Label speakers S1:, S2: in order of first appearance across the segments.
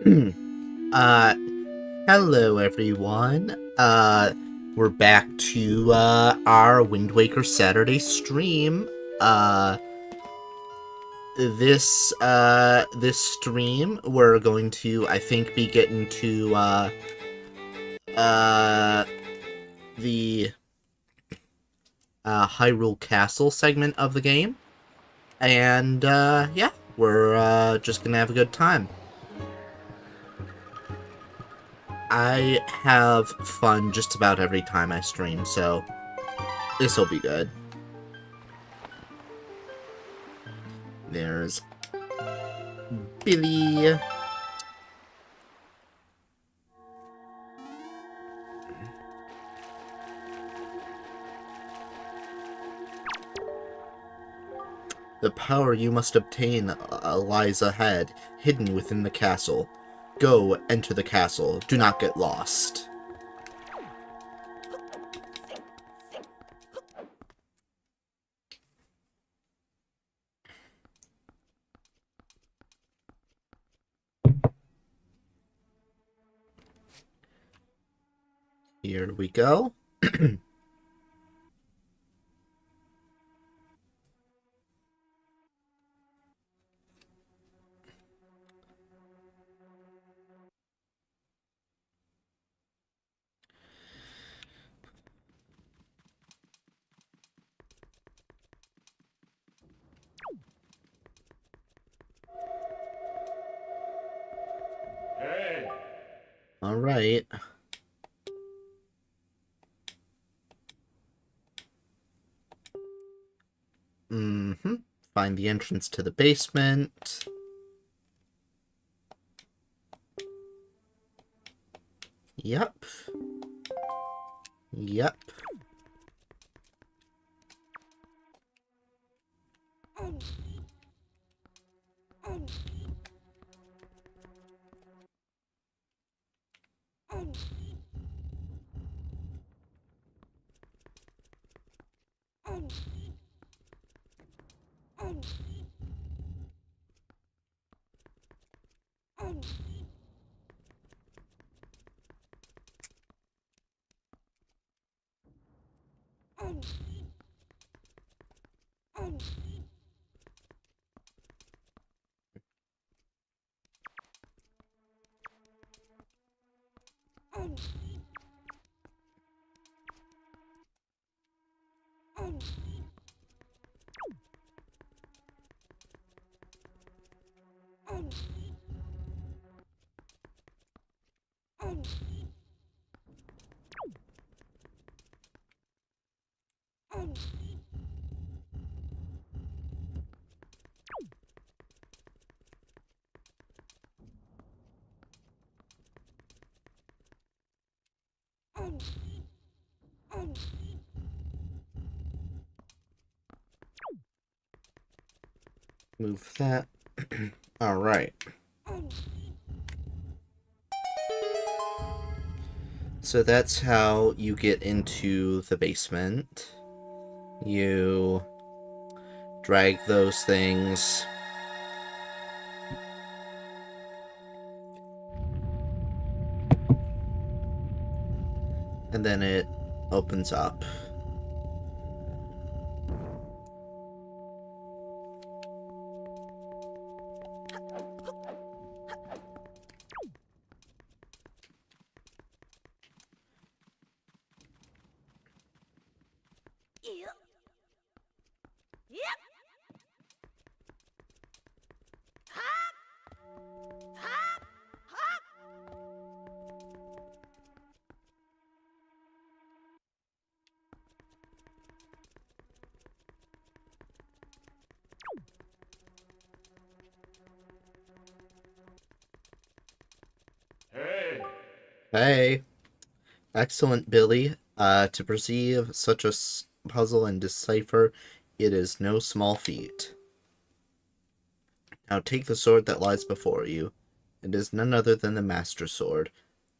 S1: uh, Hello everyone. We're back to, our Wind Waker Saturday stream. Uh, this stream, we're going to, I think, be getting to, uh, the, Hyrule Castle segment of the game. And, yeah, we're, just gonna have a good time. I have fun just about every time I stream, so this'll be good. There's Billy. The power you must obtain lies ahead, hidden within the castle. Go, enter the castle. Do not get lost. Here we go.
S2: Hey.
S1: All right. Find the entrance to the basement. Yep. Yep. Move that. All right. So that's how you get into the basement. You drag those things. And then it opens up.
S2: Hey.
S1: Hey. Excellent, Billy. To perceive such a puzzle and decipher, it is no small feat. Now take the sword that lies before you. It is none other than the Master Sword,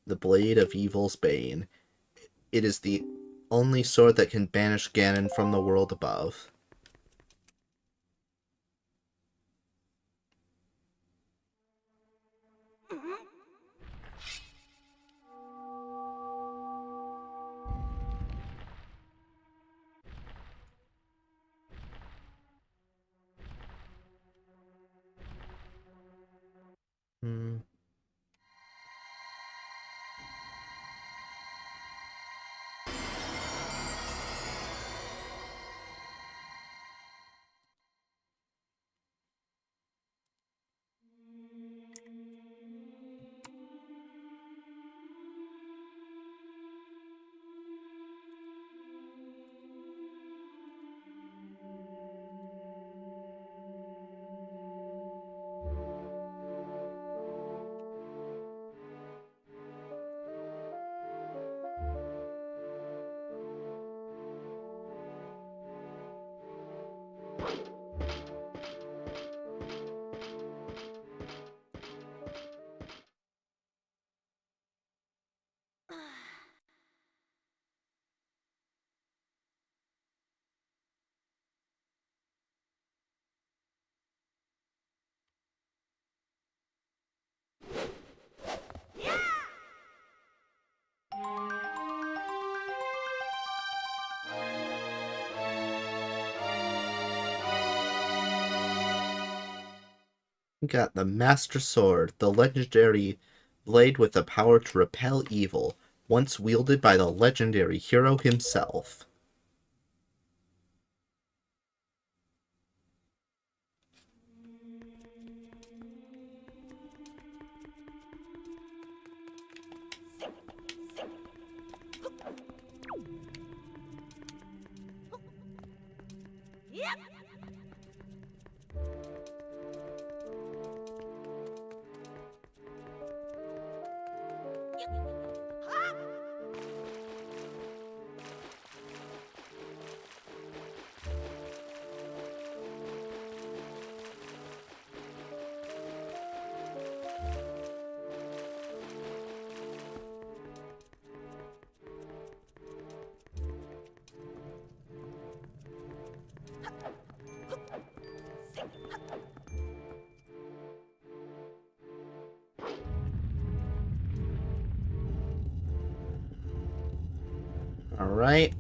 S1: the blade of evil's bane. It is the only sword that can banish Ganon from the world above. Hmm. We got the Master Sword, the legendary blade with the power to repel evil, once wielded by the legendary hero himself. Alright.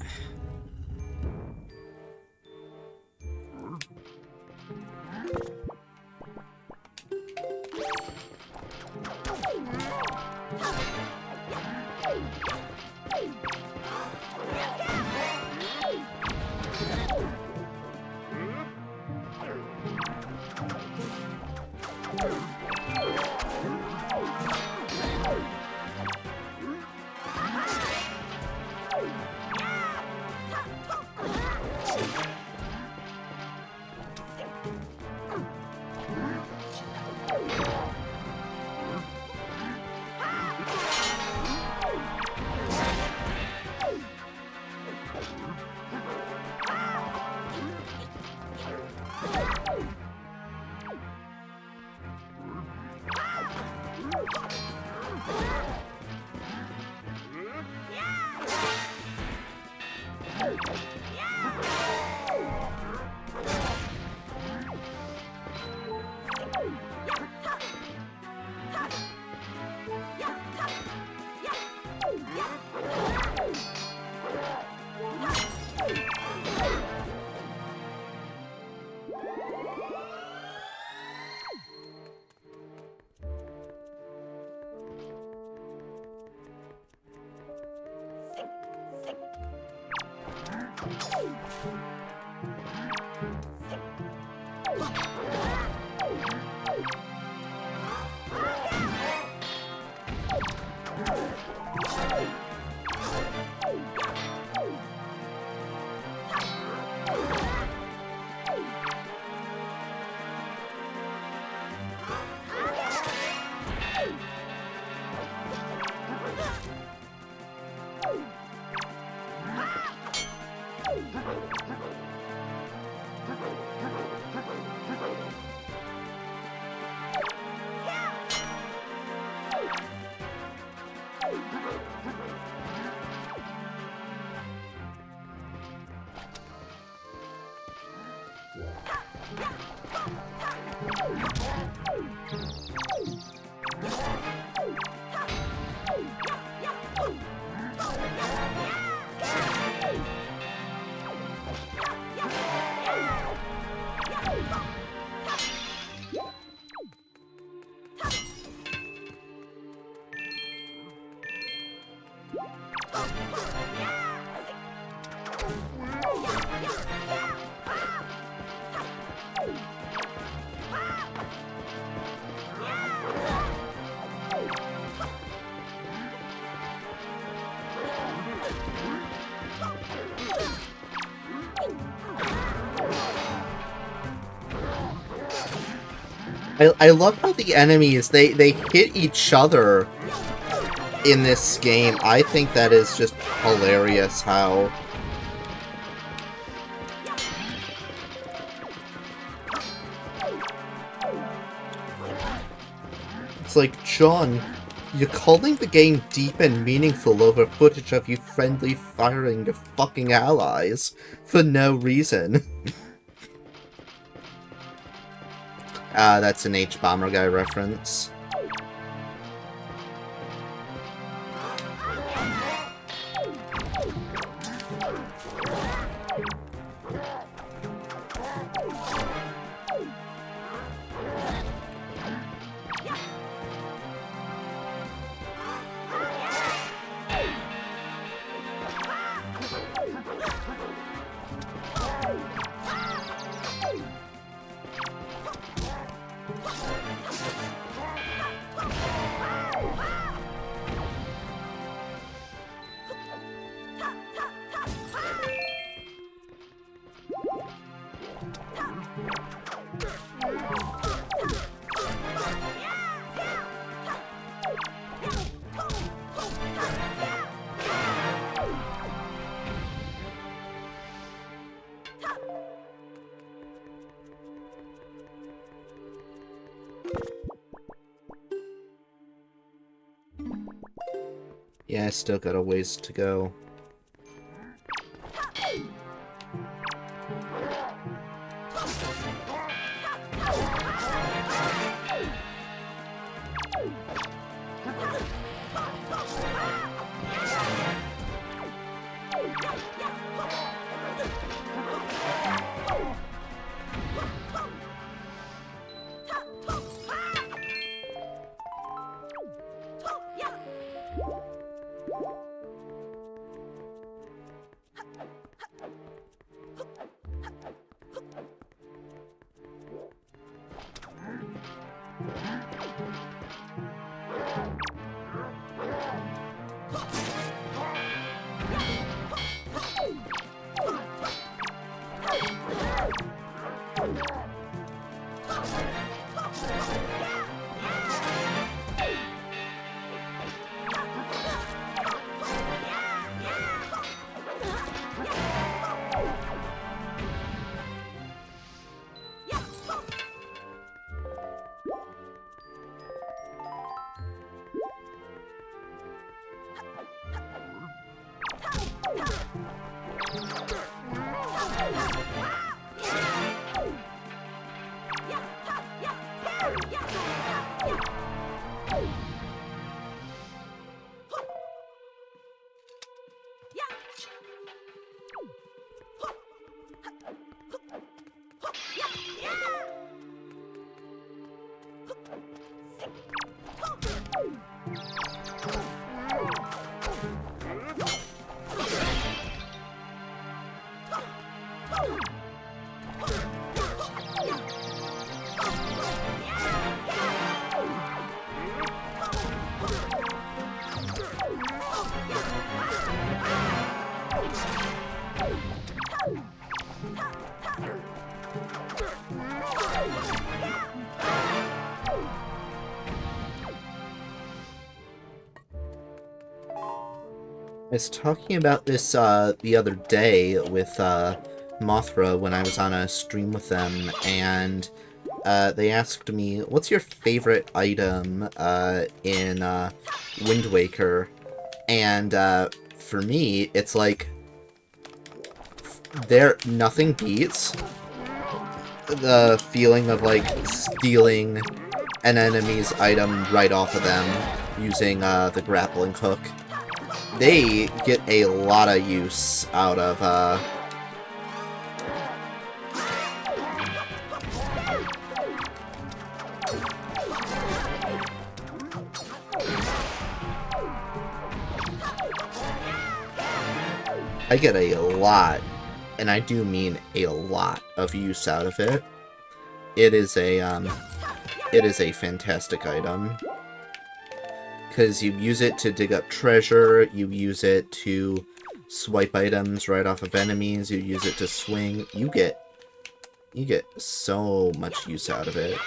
S1: I love how the enemies, they hit each other in this game. I think that is just hilarious how... It's like, John, you're calling the game deep and meaningful over footage of you friendly firing your fucking allies for no reason. That's an H-Bomber Guy reference. Yeah, I still got a ways to go. I was talking about this the other day with Mothra when I was on a stream with them, and they asked me, what's your favorite item in Wind Waker? And for me, it's like, nothing beats the feeling of like stealing an enemy's item right off of them using the grappling hook. They get a lot of use out of I get a lot, and I do mean a lot of use out of it. It is a fantastic item. Because you use it to dig up treasure, you use it to swipe items right off of enemies, you use it to swing. You get so much use out of it.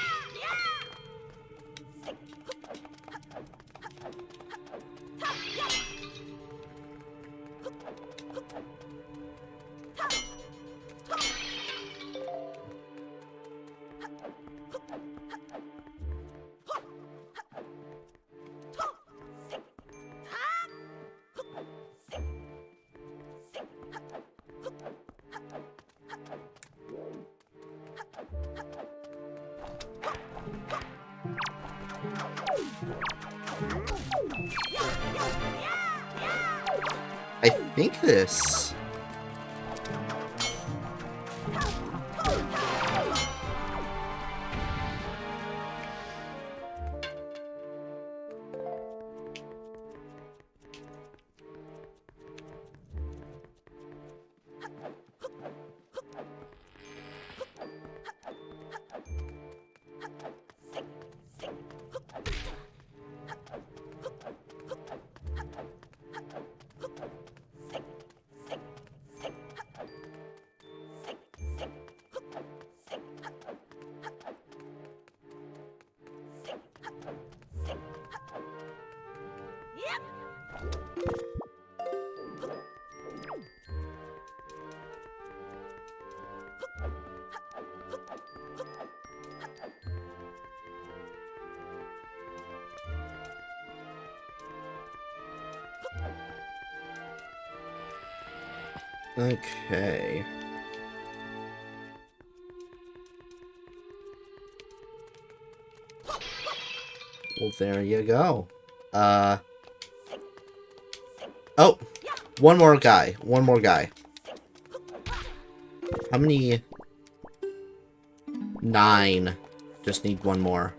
S1: I think this... Okay. Well, there you go. Oh! One more guy. One more guy. How many? 9. Just need one more.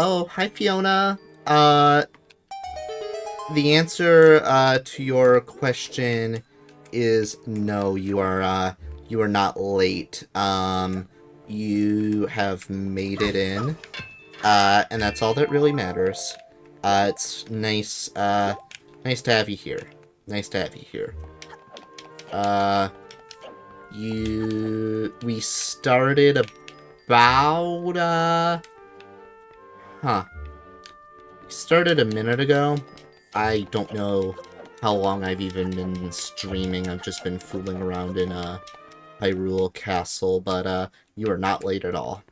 S1: Oh, hi Fiona. The answer to your question is no. You are not late. You have made it in, and that's all that really matters. It's nice. Nice to have you here. Nice to have you here. We started about Huh. Started a minute ago. I don't know how long I've even been streaming. I've just been fooling around in Hyrule Castle, but you are not late at all.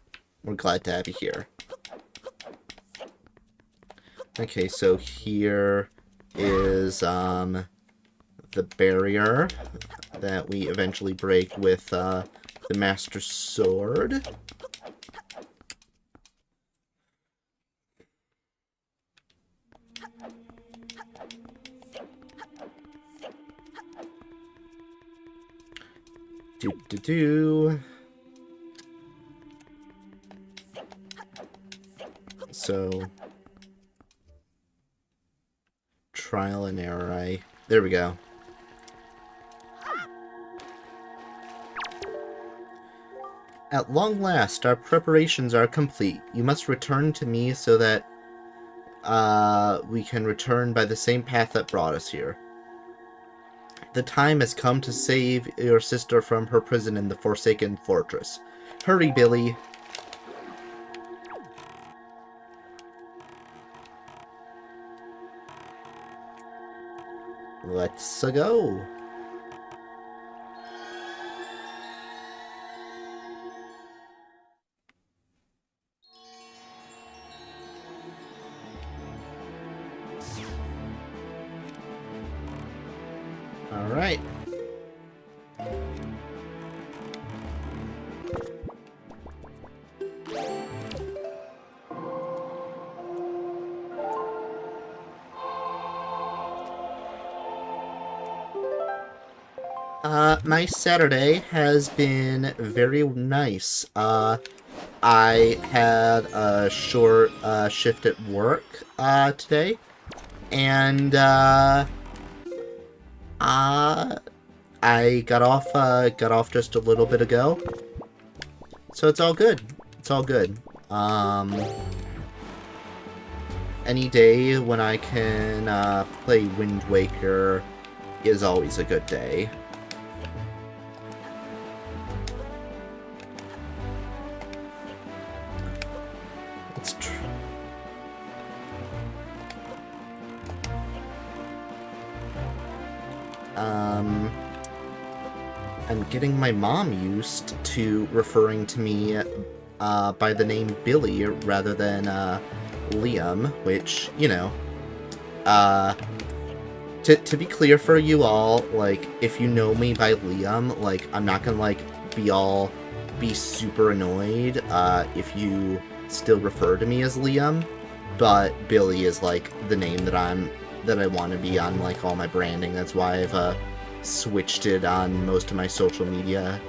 S1: We're glad to have you here. Okay, so here is the barrier that we eventually break with the Master Sword. Do. So, trial and error. There we go. At long last, our preparations are complete. You must return to me so that we can return by the same path that brought us here. The time has come to save your sister from her prison in the Forsaken Fortress. Hurry, Billy. Let's go. My Saturday has been very nice. I had a short shift at work today, and uh, I got off just a little bit ago, so it's all good. It's all good. Um, any day when I can play Wind Waker is always a good day. It's true. I'm getting my mom used to referring to me by the name Billy rather than Liam, which, you know, uh, to be clear for you all, like, if you know me by Liam, like, I'm not gonna, like, be super annoyed if you still refer to me as Liam, but Billy is, like, the name that I want to be on, like, all my branding. That's why I've switched it on most of my social media,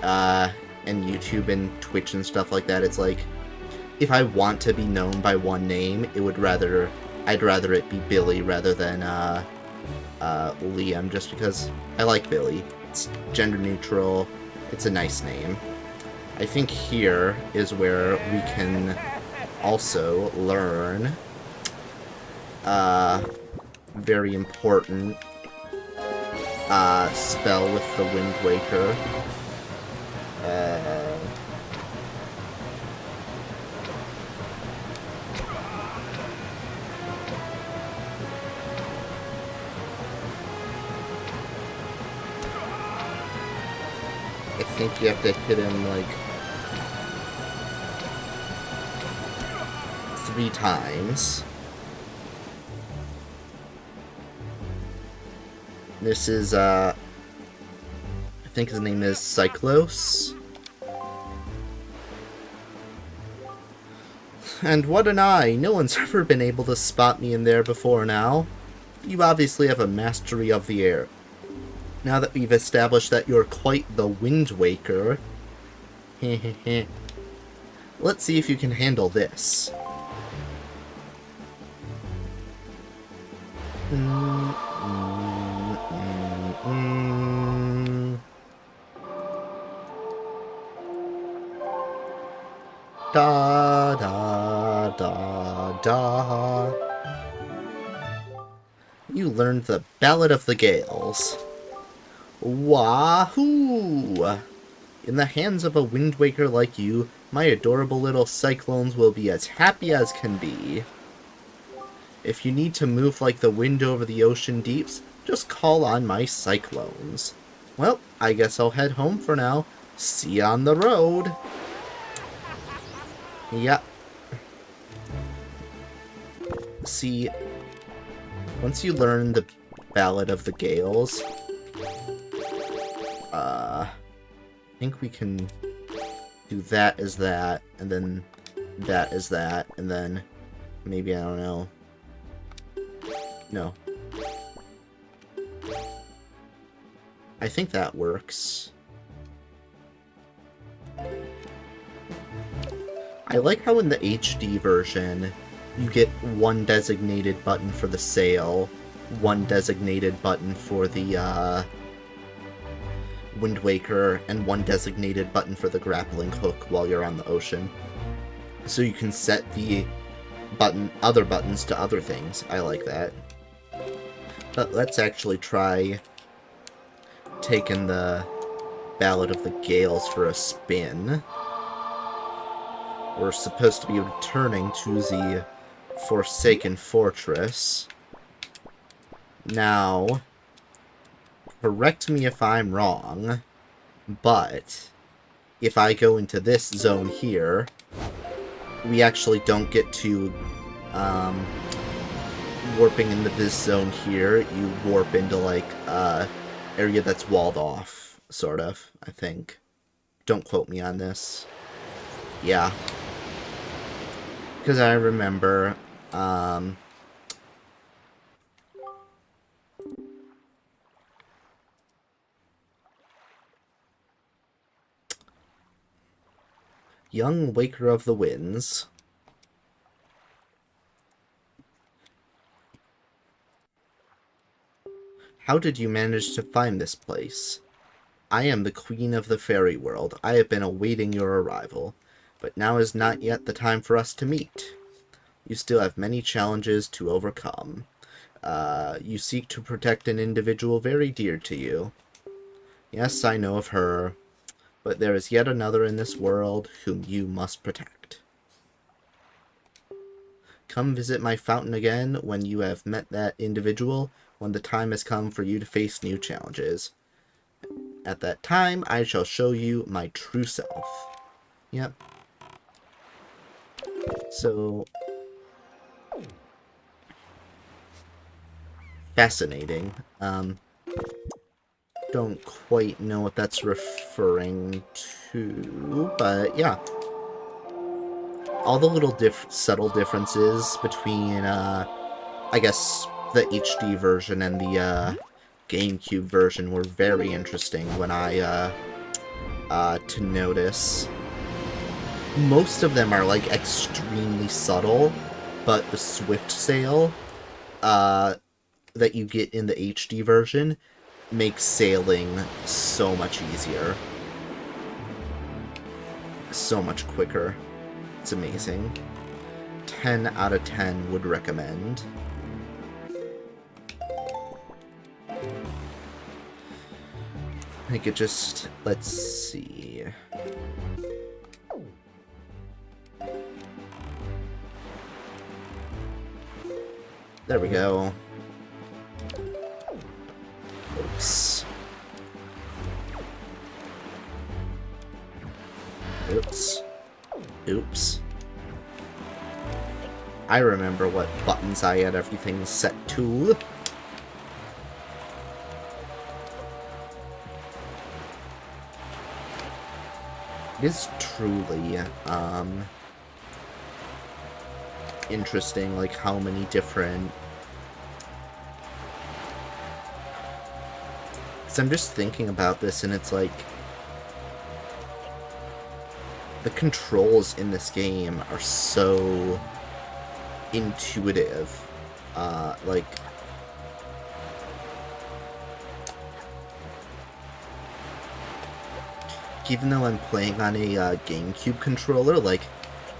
S1: and YouTube and Twitch and stuff like that. It's like, if I want to be known by one name, I'd rather it be Billy rather than Liam, just because I like Billy. It's gender neutral. It's a nice name. I think here is where we can also learn very important spell with the Wind Waker. I think you have to hit him, like, 3 times. This is, I think his name is Cyclos. And what an eye! No one's ever been able to spot me in there before now. You obviously have a mastery of the air. Now that we've established that you're quite the Wind Waker, let's see if you can handle this. Da da da da. You learned the Ballad of the Gales. Wahoo! In the hands of a Wind Waker like you, my adorable little cyclones will be as happy as can be. If you need to move like the wind over the ocean deeps, just call on my cyclones. Well, I guess I'll head home for now. See you on the road. Yep. See, once you learn the Ballad of the Gales, I think we can do that as that, and then that as that, and then maybe, I don't know. No. I think that works. I like how in the HD version, you get one designated button for the sail, one designated button for the Wind Waker, and one designated button for the grappling hook while you're on the ocean. So you can set the other buttons to other things. I like that. But let's actually try taking the Ballad of the Gales for a spin. We're supposed to be returning to the Forsaken Fortress. Now, correct me if I'm wrong, but if I go into this zone here, we actually don't get to warping into this zone here. You warp into, like, area that's walled off, sort of, I think. Don't quote me on this. Yeah. Because I remember, Young Waker of the Winds. How did you manage to find this place? I am the Queen of the Fairy World. I have been awaiting your arrival, but now is not yet the time for us to meet. You still have many challenges to overcome. You seek to protect an individual very dear to you. Yes, I know of her, but there is yet another in this world whom you must protect. Come visit my fountain again when you have met that individual, when the time has come for you to face new challenges. At that time, I shall show you my true self. Yep. So, fascinating. Don't quite know what that's referring to, but yeah. All the little subtle differences between, I guess, the HD version and the GameCube version were very interesting when to notice. Most of them are, like, extremely subtle, but the Swift Sail, that you get in the HD version makes sailing so much easier. So much quicker. It's amazing. 10 out of 10 would recommend. I could just... let's see... There we go. Oops. Oops. Oops. I remember what buttons I had everything set to. It is truly, interesting, like, how many different... Because I'm just thinking about this, and it's like... The controls in this game are so intuitive. Like... Even though I'm playing on a GameCube controller, like,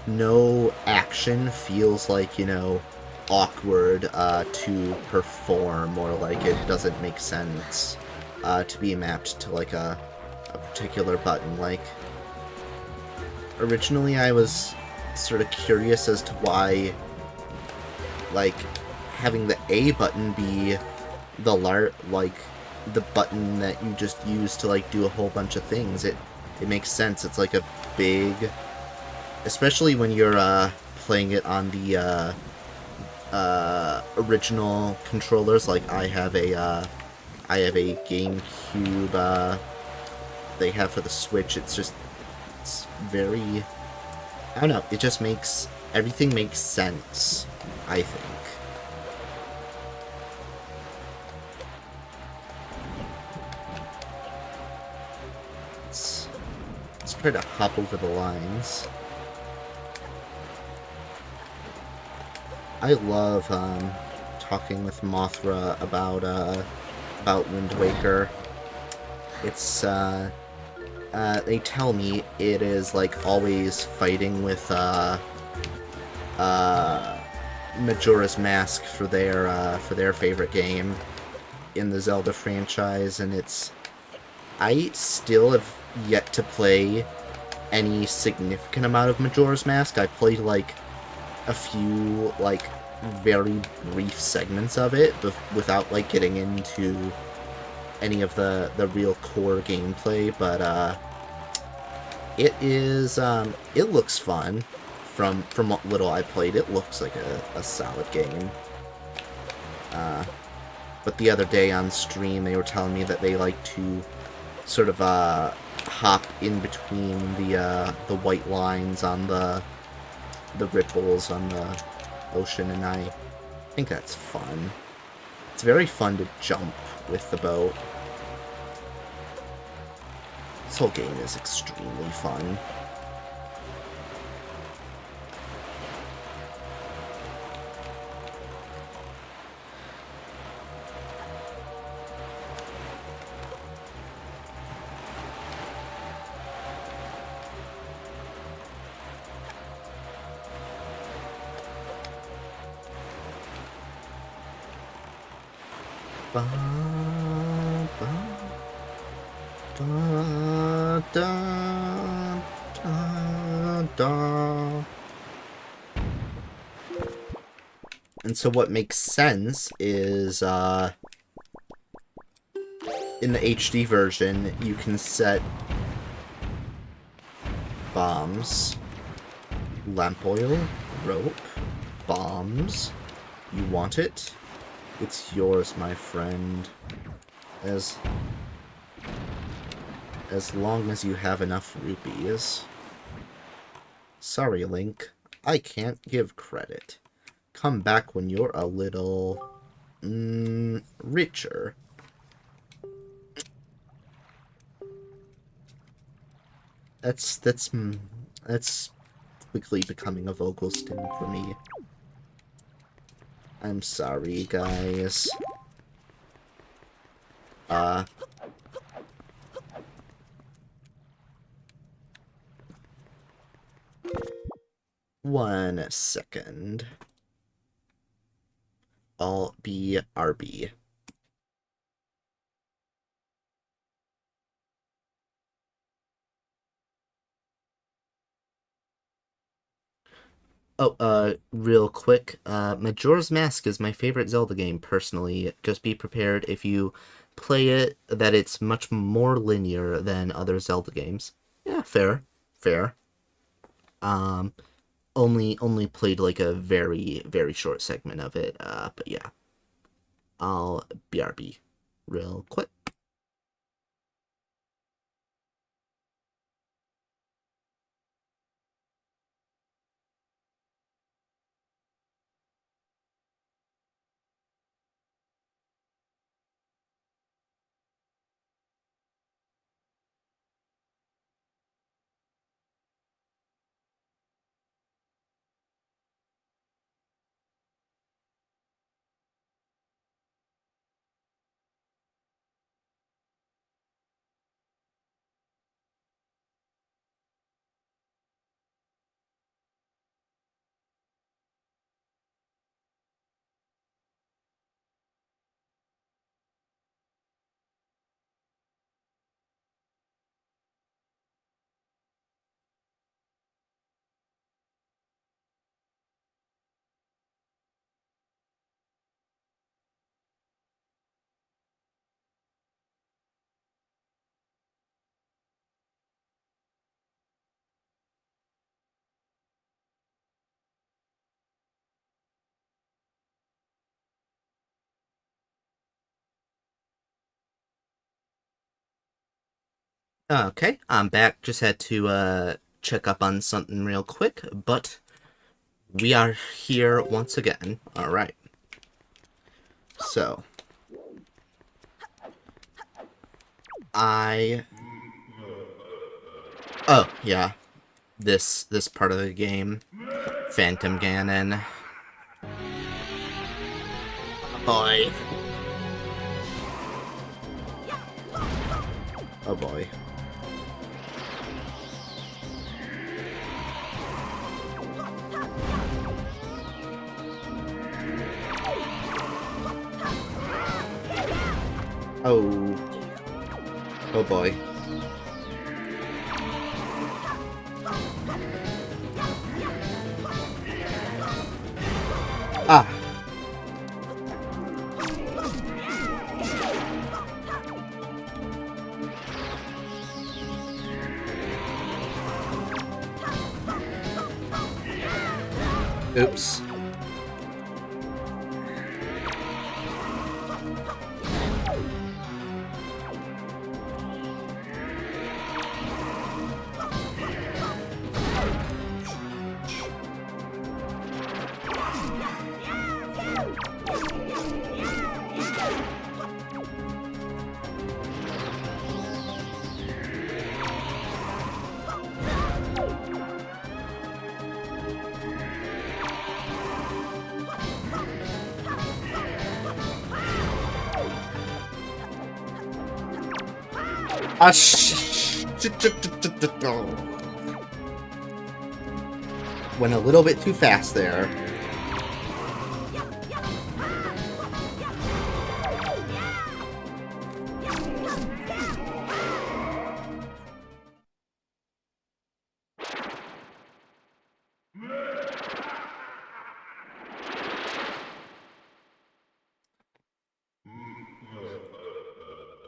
S1: no action feels like, you know, awkward to perform, or like it doesn't make sense to be mapped to like a particular button. Like, originally I was sort of curious as to why, like, having the A button be the the button that you just use to like do a whole bunch of things. It makes sense. It's like a big, especially when you're playing it on the original controllers. Like I have a GameCube they have for the Switch. It's very, I don't know, it just makes everything makes sense, I think. Let's try to hop over the lines. I love talking with Mothra about Wind Waker. It's they tell me it is like always fighting with Majora's Mask for their favorite game in the Zelda franchise, and I still have yet to play any significant amount of Majora's Mask. I played like a few like very brief segments of it without like getting into any of the real core gameplay, but it is it looks fun. From what little I played, it looks like a solid game. But the other day on stream, they were telling me that they like to sort of hop in between the white lines on the ripples on the ocean, and I think that's fun. It's very fun to jump with the boat. This whole game is extremely fun. Ba, ba, da, da, da, da. And so what makes sense is, in the HD version, you can set bombs, lamp oil, rope, bombs. You want it? It's yours, my friend. As long as you have enough rupees. Sorry, Link. I can't give credit. Come back when you're a little... richer. That's quickly becoming a vocal stim for me. I'm sorry, guys. One second. I'll be RB. Oh, real quick, Majora's Mask is my favorite Zelda game, personally. Just be prepared if you play it, that it's much more linear than other Zelda games. Yeah, fair. Fair. Only played, like, a very, very short segment of it, but yeah. I'll BRB real quick. Okay, I'm back. Just had to, check up on something real quick, but we are here once again. Alright. So, oh, yeah. This part of the game. Phantom Ganon. Boy. Oh boy. Oh. Oh boy. Ah. Oops. Ah, went a little bit too fast there.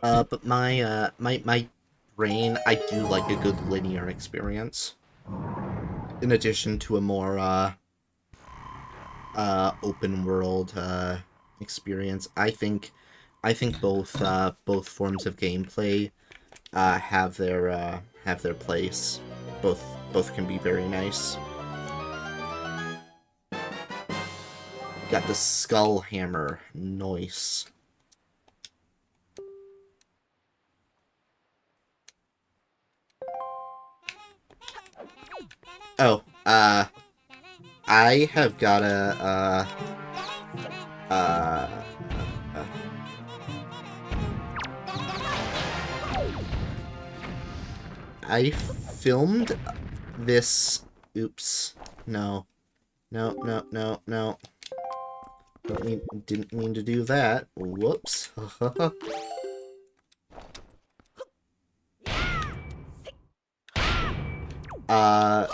S1: But my brain, I do like a good linear experience. In addition to a more open world experience, I think both forms of gameplay have their place. Both can be very nice. Got the skull hammer, nice. Oh, I have got uh, uh, I filmed this. Oops. No. No, no, no, no. Didn't mean to do that. Whoops. uh,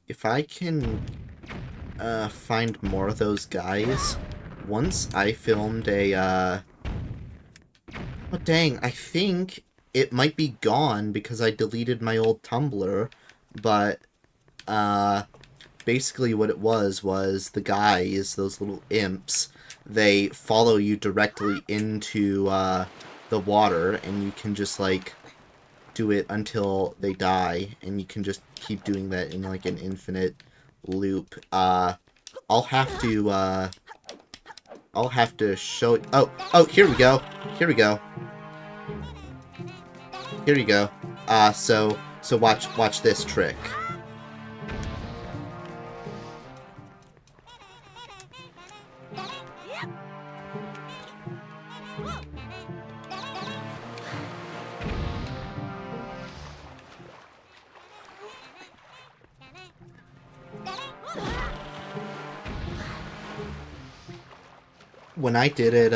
S1: if I can find more of those guys, once I filmed a oh dang, I think it might be gone because I deleted my old Tumblr, but uh basically what it was the guys, those little imps, they follow you directly into the water, and you can just like do it until they die, and you can just keep doing that in like an infinite loop. I'll have to show. Oh, here we go. Here we go. Here you go. So watch this trick. When I did it,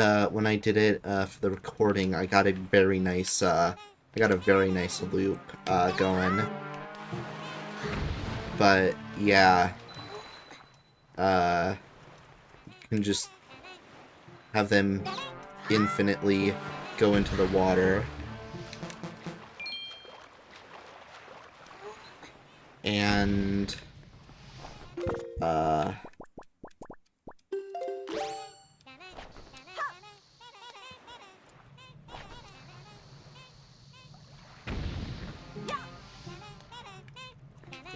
S1: for the recording, I got a very nice, loop, going. But, yeah, you can just have them infinitely go into the water. And,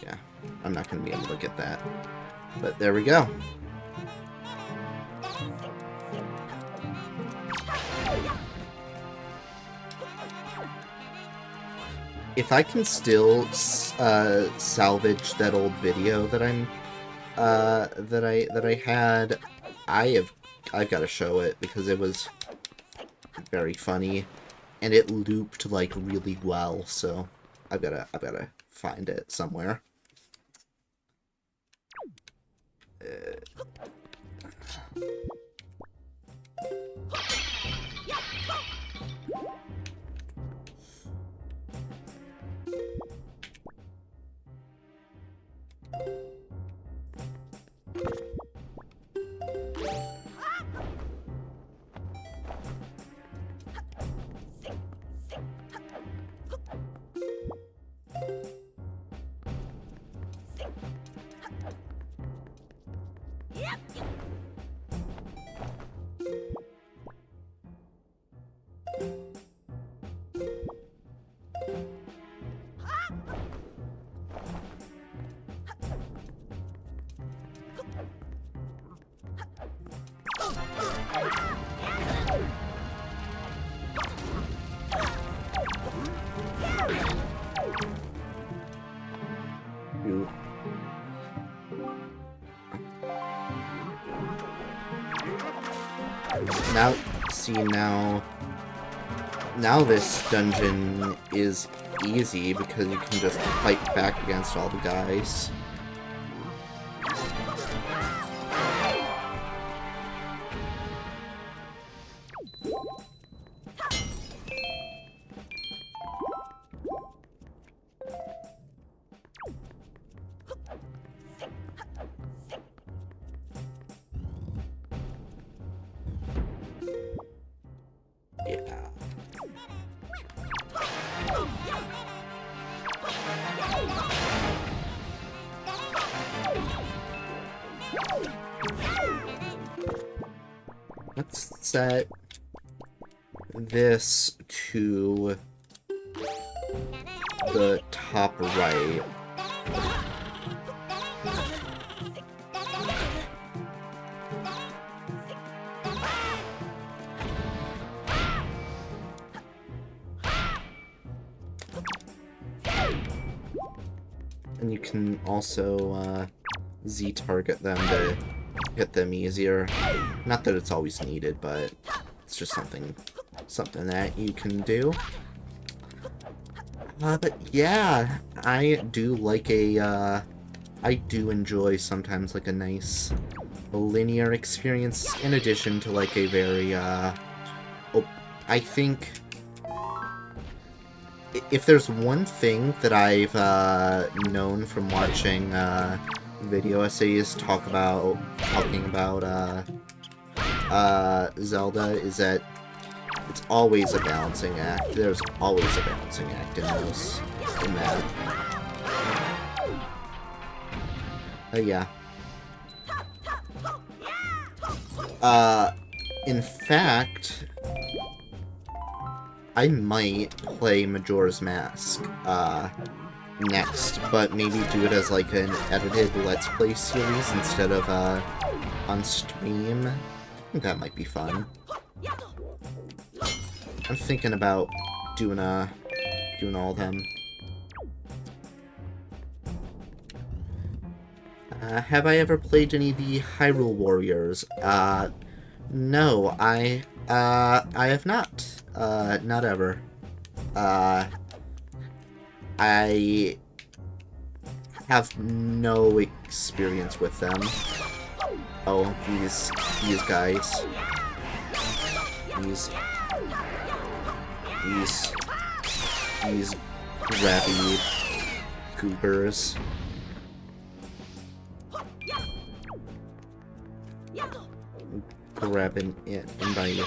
S1: yeah, I'm not going to be able to get that. But there we go. If I can still salvage that old video that I had, I've got to show it because it was very funny, and it looped like really well. So I've gotta find it somewhere. Ooh. Now, see, now this dungeon is easy because you can just fight back against all the guys. set this to the top right. And you can also Z-target them to hit them easier. Not that it's always needed, but it's just something that you can do. But yeah, I do like I do enjoy sometimes like a nice linear experience in addition to like a very, I think if there's one thing that I've known from watching video essays talking about Zelda is that it's always a balancing act. There's always a balancing act in that. Yeah. In fact, I might play Majora's Mask, next, but maybe do it as, like, an edited Let's Play series instead of, on stream. I think that might be fun. I'm thinking about doing all of them. Have I ever played any of the Hyrule Warriors? No, I have not. Not ever. I have no experience with them. Oh, these guys. These grabby goobers. Grabbing it by you.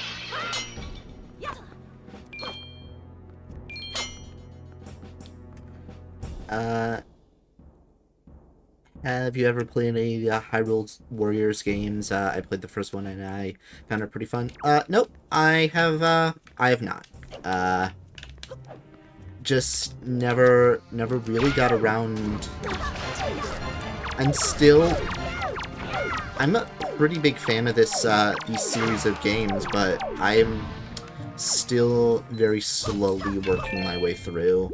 S1: Have you ever played any Hyrule Warriors games? I played the first one and I found it pretty fun. Nope, I have not. Just never really got around. I'm a pretty big fan of these series of games, but I'm still very slowly working my way through.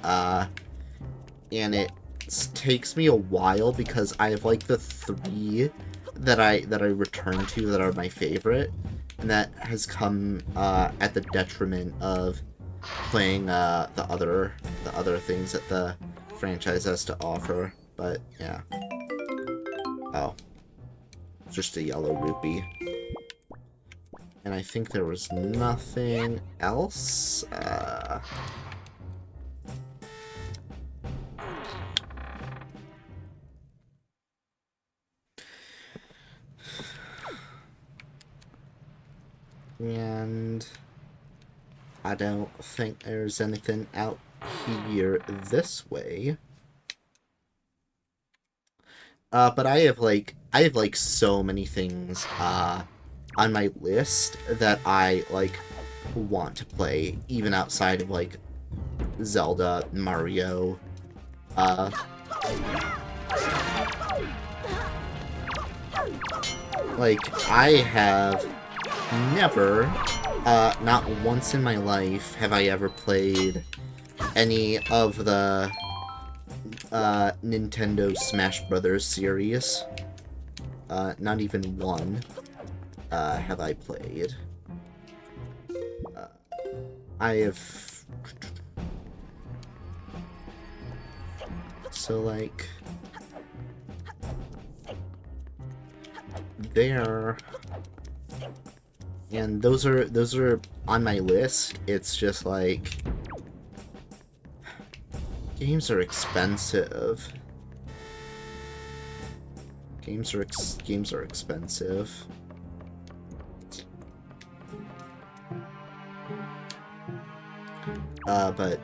S1: And it takes me a while because I have like the 3 that I return to that are my favorite, and that has come at the detriment of playing the other things that the franchise has to offer. But yeah. Oh, it's just a yellow rupee. And I think there was nothing else. And I don't think there's anything out here this way. But I have like so many things on my list that I like want to play, even outside of like Zelda, Mario. Like I have never, not once in my life have I ever played any of the Nintendo Smash Brothers series. Not even one have I played. I have... So, like... There... And those are on my list. It's just like... Games are expensive. Games are expensive. But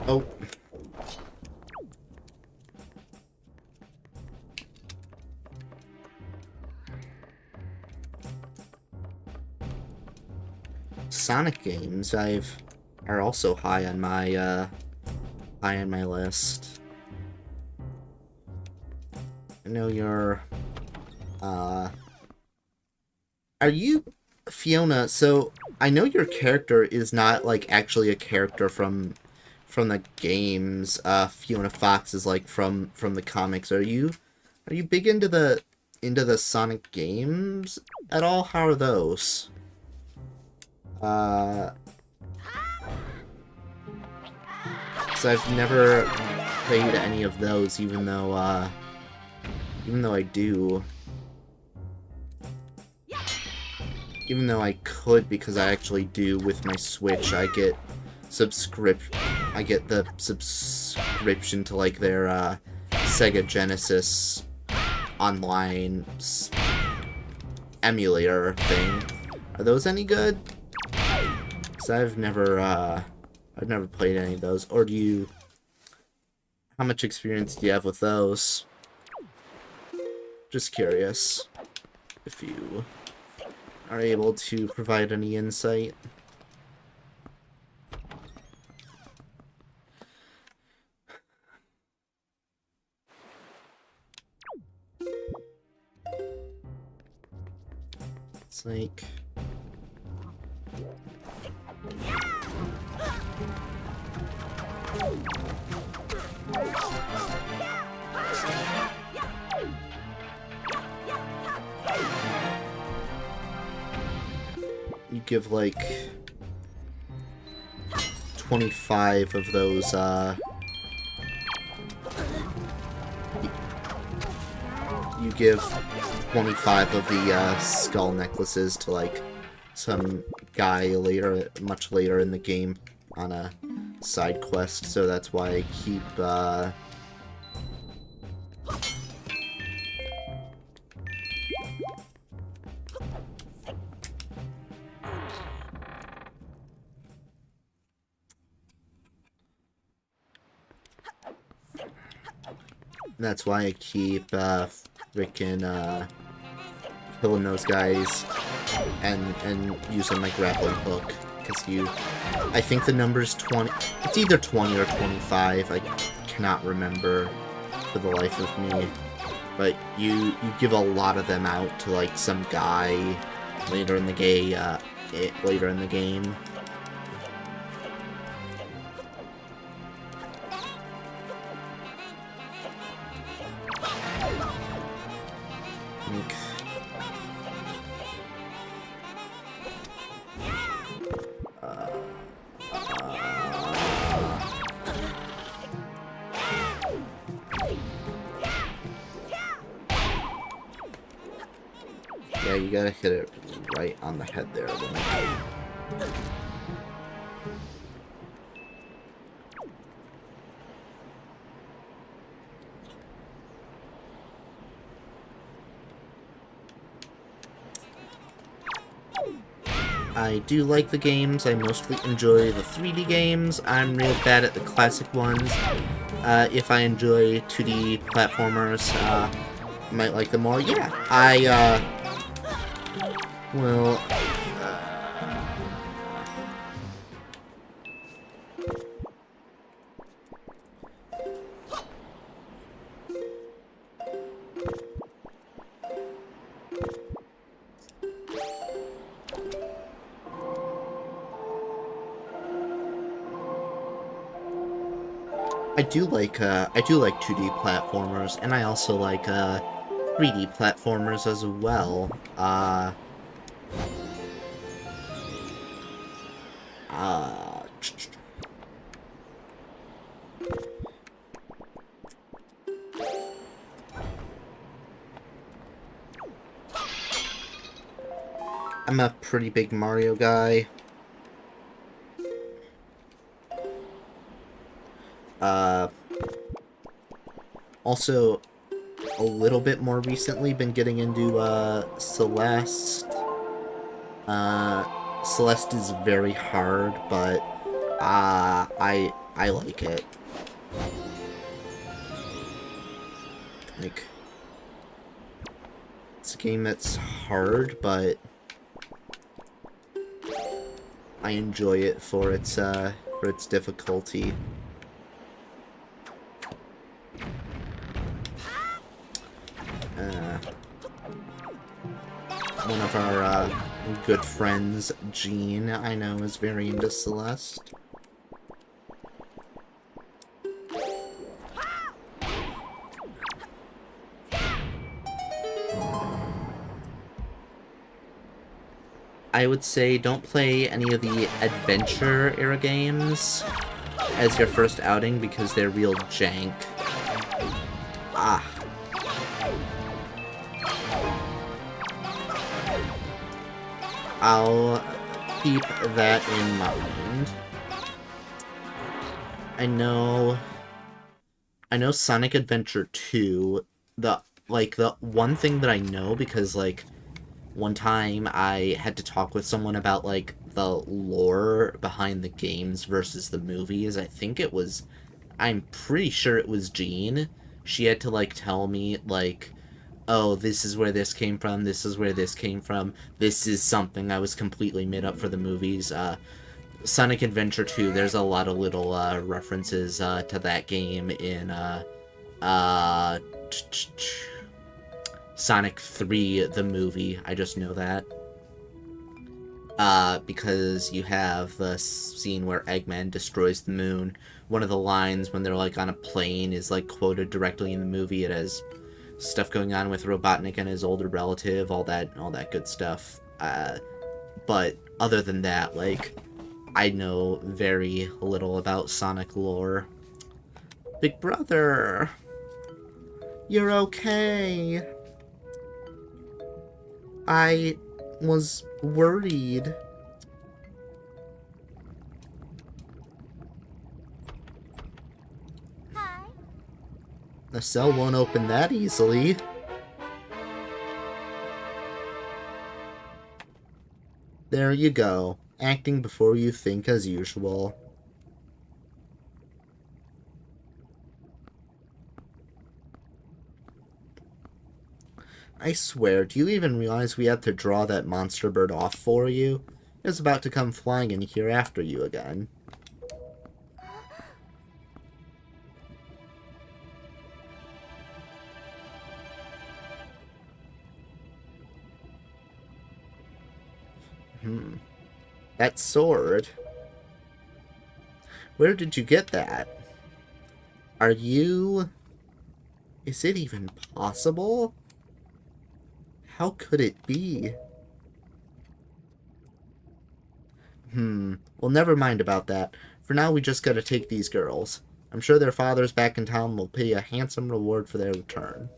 S1: Oh. Sonic games are also high on my list. I know you're are you Fiona? So I know your character is not like actually a character from the games. Fiona Fox is like from the comics. Are you big into the Sonic games at all? How are those? Uh, so I've never played any of those, even though I do. Even though I could, because I actually do with my Switch. I get the subscription to like their Sega Genesis online emulator thing. Are those any good? Because I've never played any of those. Or how much experience do you have with those? Just curious if you are able to provide any insight. It's like... you give like 25 of those you give 25 of the skull necklaces to like some guy much later in the game on a side quest, so that's why I keep freaking killing those guys and using my grappling hook, because I think the number's 20. It's either 20 or 25. I cannot remember for the life of me. But you give a lot of them out to like some guy later in the game. Yeah, you gotta hit it right on the head there. I do like the games. I mostly enjoy the 3D games. I'm real bad at the classic ones. If I enjoy 2D platformers, I might like them more. Yeah, well... I do like 2D platformers, and I also like 3D platformers as well. I'm a pretty big Mario guy. Also, a little bit more recently, been getting into Celeste. Celeste is very hard, but I like it. Like, it's a game that's hard, but I enjoy it for its difficulty. One of our good friends, Jean, I know, is very into Celeste. I would say don't play any of the adventure-era games as your first outing because they're real jank. Ah. I'll keep that in mind. I know Sonic Adventure 2, the one thing that I know, because, like, one time I had to talk with someone about, like, the lore behind the games versus the movies. I'm pretty sure it was Jean. She had to, like, tell me, like, oh, this is where this came from, this is where this came from, this is something I was completely made up for the movies. Sonic Adventure 2, there's a lot of little references to that game in Sonic 3, the movie. I just know that. Because you have the scene where Eggman destroys the moon. One of the lines when they're, like, on a plane is, like, quoted directly in the movie. It has stuff going on with Robotnik and his older relative, all that good stuff. But other than that, like, I know very little about Sonic lore. Big brother, you're okay. I was worried.
S3: Hi.
S1: The cell won't open that easily. There you go. Acting before you think as usual. I swear, do you even realize we had to draw that monster bird off for you? It was about to come flying in here after you again. That sword. Where did you get that? Are you... Is it even possible? How could it be? Well, never mind about that. For now, we just gotta take these girls. I'm sure their fathers back in town will pay a handsome reward for their return.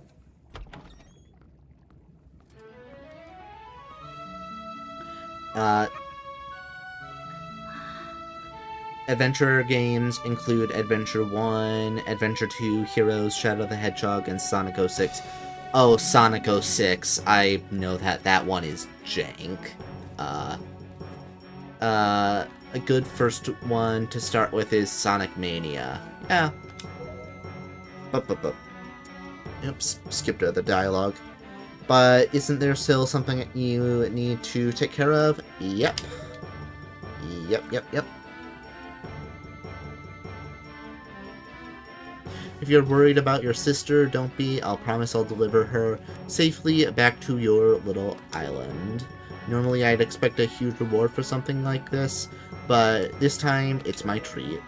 S1: Adventure games include Adventure 1, Adventure 2, Heroes, Shadow the Hedgehog, and Sonic 06. Oh, Sonic 06. I know that one is jank. A good first one to start with is Sonic Mania. Yeah. Oops, skipped out the dialogue. But isn't there still something that you need to take care of? Yep. Yep. If you're worried about your sister, don't be. I'll promise I'll deliver her safely back to your little island. Normally I'd expect a huge reward for something like this, but this time it's my treat.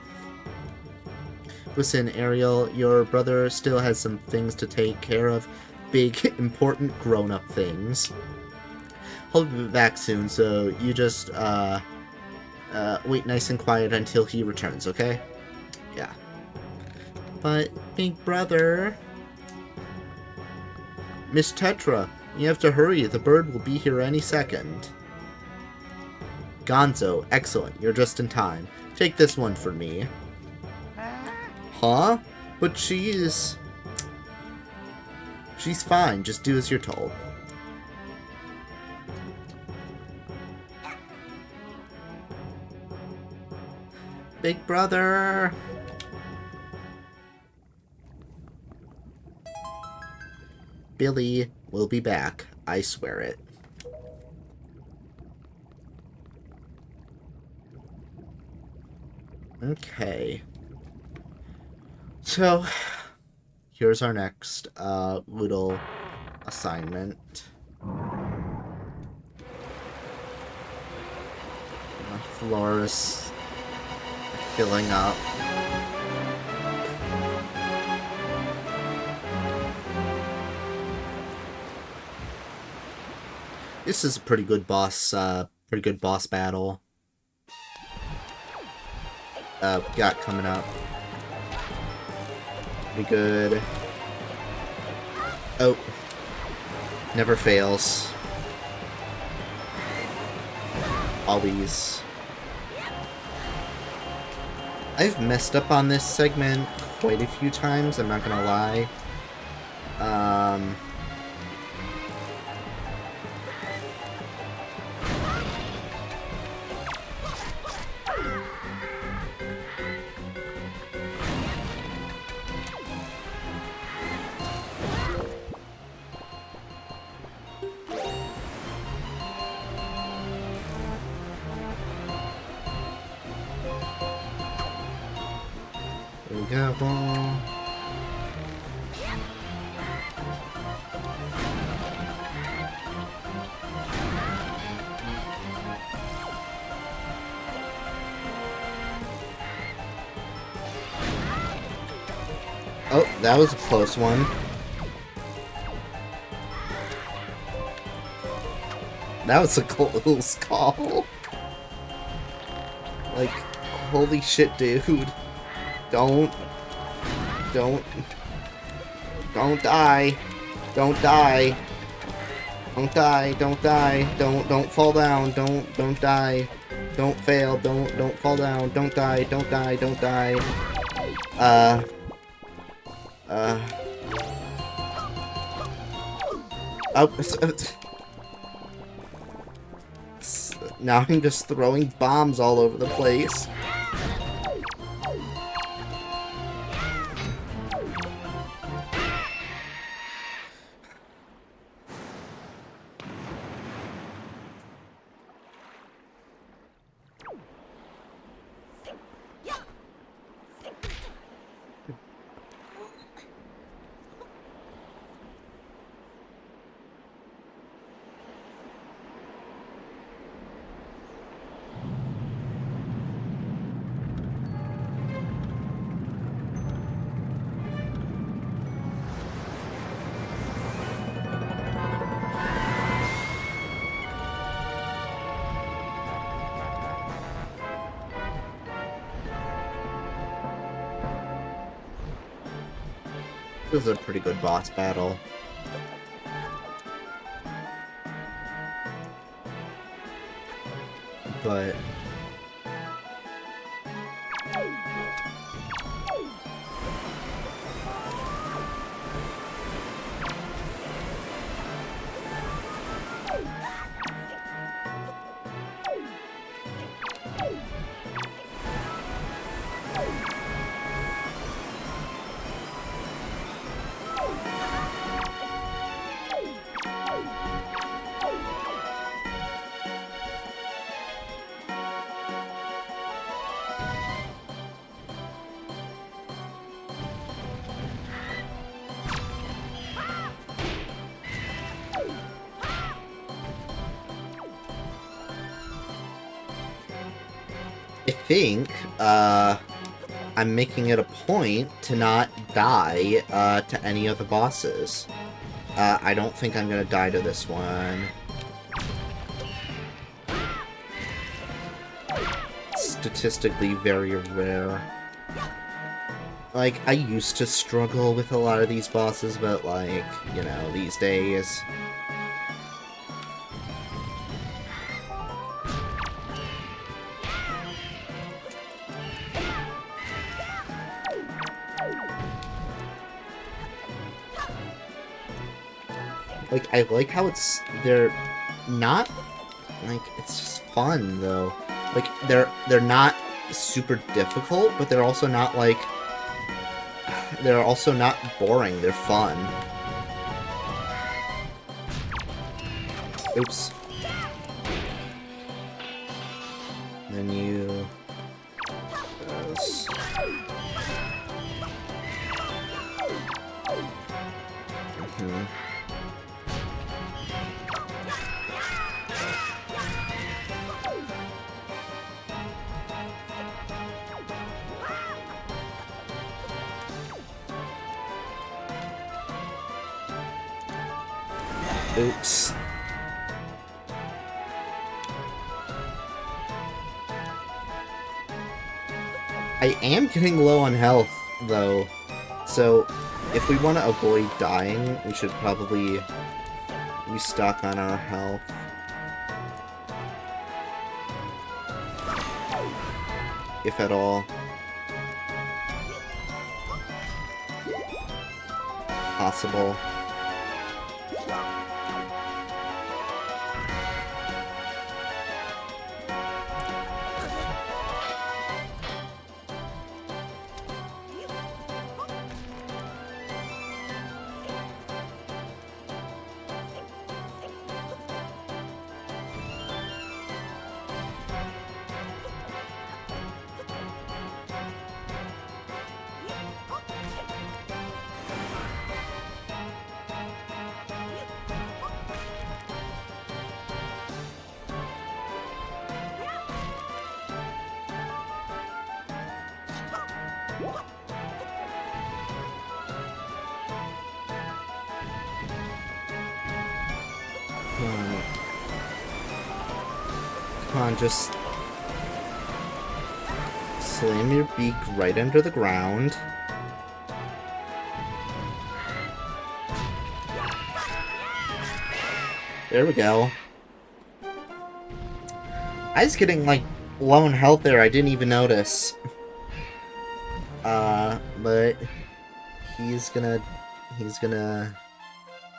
S1: Listen, Ariel, your brother still has some things to take care of. Big, important grown-up things. He'll be back soon, so you just, wait nice and quiet until he returns, okay? Yeah. But, big brother... Miss Tetra, you have to hurry. The bird will be here any second. Gonzo, excellent. You're just in time. Take this one for me. Huh? But she's fine. Just do as you're told. Big brother... Billy will be back. I swear it. Okay. So, here's our next little assignment. The floor is filling up. This is a pretty good boss battle. Got coming up. Pretty good. Oh. Never fails. Always. I've messed up on this segment quite a few times, I'm not gonna lie. There we go. Oh, that was a close one. That was a close call. Like, holy shit, dude. Don't die. Don't die. Don't die. Don't fall down. Don't die. Don't fail. Don't fall down. Don't die. Don't die. Oh, now I'm just throwing bombs all over the place. This is a pretty good boss battle. But I think, I'm making it a point to not die, to any of the bosses. I don't think I'm gonna die to this one. Statistically very rare. Like, I used to struggle with a lot of these bosses, but, like, you know, these days... Like, I like how they're not, like, it's just fun, though. Like, they're not super difficult, but they're also not, like, they're also not boring, they're fun. Oops. Then you... Mhm. Oops. I am getting low on health, though. So, if we want to avoid dying, we should probably restock on our health. If at all. Possible. Come on, just slam your beak right under the ground. There we go. I was getting, like, low in health there. I didn't even notice. But he's gonna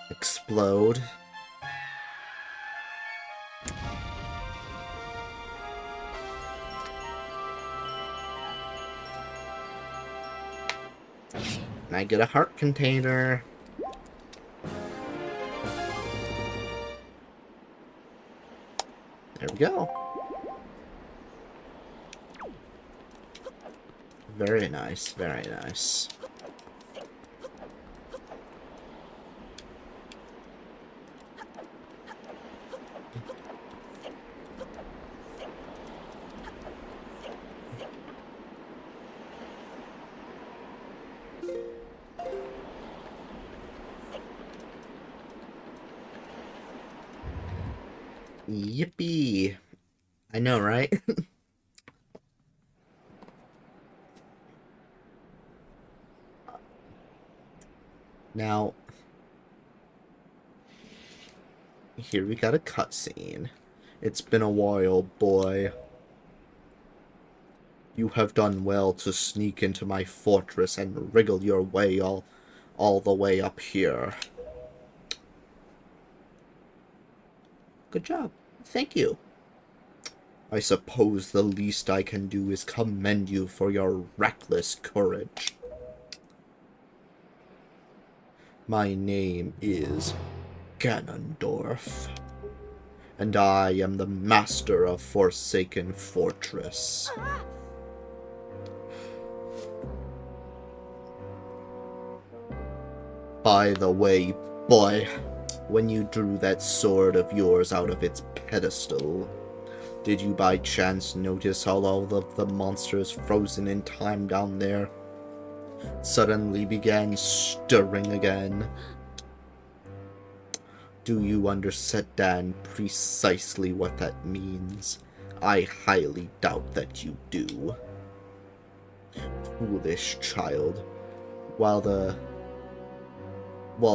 S1: explode. And I get a heart container. There we go. Very nice, very nice. Yippee! I know, right? Now, here we got a cutscene. It's been a while, boy. You have done well to sneak into my fortress and wriggle your way all the way up here. Good job. Thank you. I suppose the least I can do is commend you for your reckless courage. My name is Ganondorf, and I am the master of Forsaken Fortress. By the way, boy, when you drew that sword of yours out of its pedestal, did you by chance notice how all of the monsters frozen in time down there suddenly began stirring again? Do you understand precisely what that means? I highly doubt that you do. Foolish child. While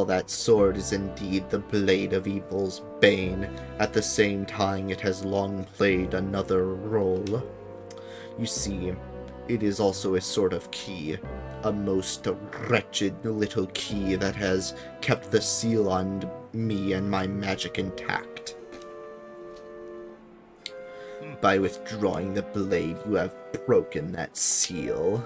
S1: that sword is indeed the blade of evil's bane, at the same time it has long played another role. You see, it is also a sort of key, a most wretched little key that has kept the seal on me and my magic intact. By withdrawing the blade, you have broken that seal.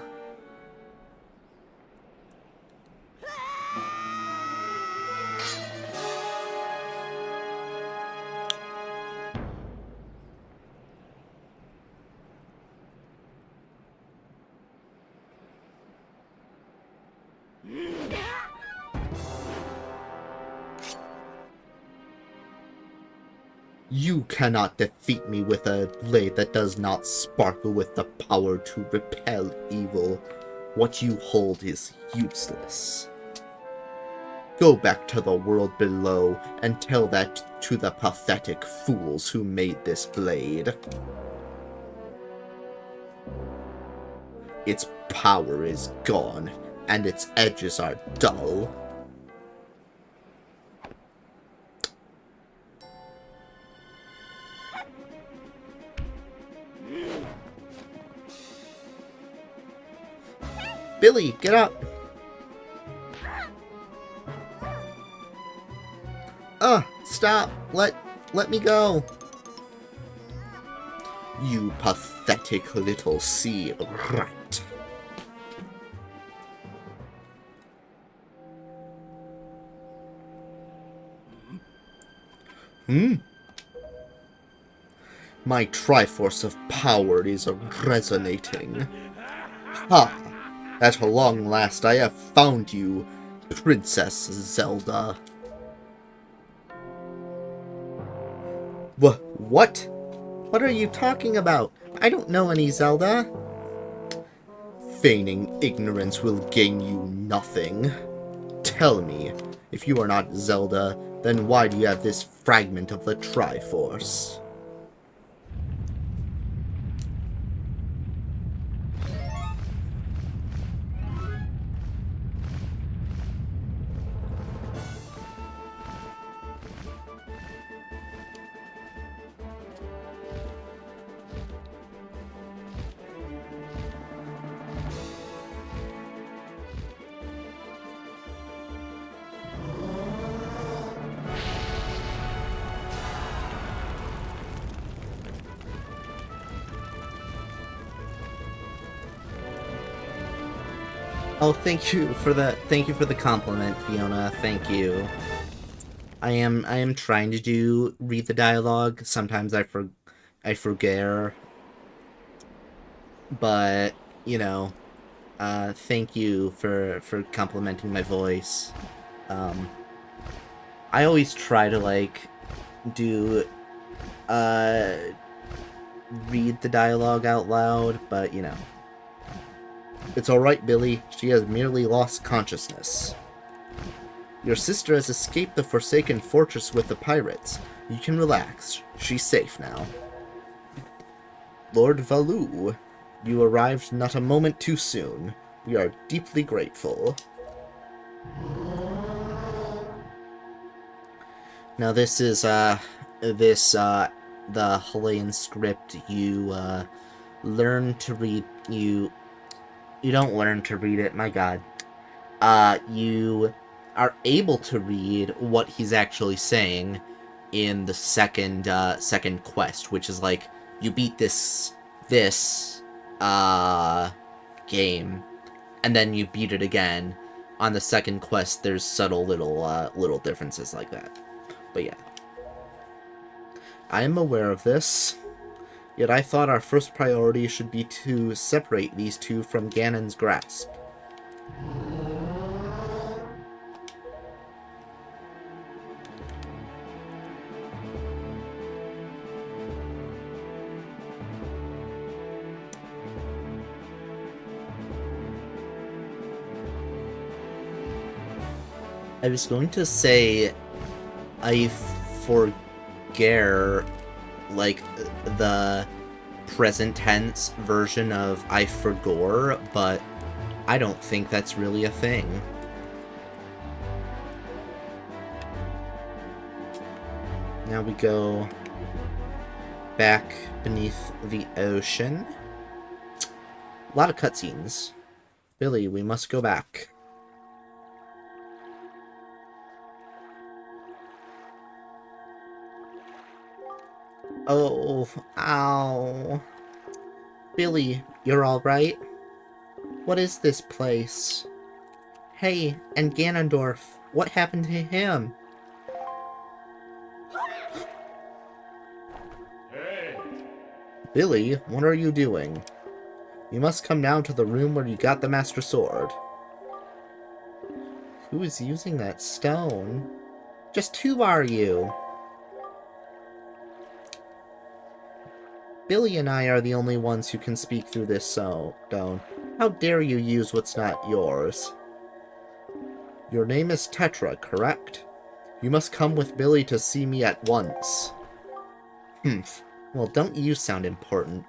S1: You cannot defeat me with a blade that does not sparkle with the power to repel evil. What you hold is useless. Go back to the world below and tell that to the pathetic fools who made this blade. Its power is gone, and its edges are dull. Billy, get up! Stop! Let me go! You pathetic little sea rat. My Triforce of Power is resonating. Ha! At long last I have found you, Princess Zelda. What? What are you talking about? I don't know any Zelda. Feigning ignorance will gain you nothing. Tell me, if you are not Zelda, then why do you have this fragment of the Triforce? Oh, thank you for the compliment, Fiona. Thank you. I am trying to read the dialogue. Sometimes I forget, but you know, thank you for complimenting my voice. I always try to do read the dialogue out loud, but you know. It's alright, Billy. She has merely lost consciousness. Your sister has escaped the Forsaken Fortress with the pirates. You can relax. She's safe now. Lord Valoo, you arrived not a moment too soon. We are deeply grateful. Now this is, the Hawaiian script. You, learn to read, you don't learn to read it, my god. You are able to read what he's actually saying in the second quest, which is like, you beat this game, and then you beat it again. On the second quest, there's subtle little differences like that. But yeah. I am aware of this. Yet I thought our first priority should be to separate these two from Ganon's grasp. I was going to say I forget, like, the present tense version of I forgore, but I don't think that's really a thing. Now we go back beneath the ocean. A lot of cutscenes. Billy, we must go back. Oh, ow. Billy, you're alright? What is this place? Hey, and Ganondorf, what happened to him?
S2: Hey!
S1: Billy, what are you doing? You must come down to the room where you got the Master Sword. Who is using that stone? Just who are you? Billy and I are the only ones who can speak through this stone. How dare you use what's not yours? Your name is Tetra, correct? You must come with Billy to see me at once. Humph. Well, don't you sound important.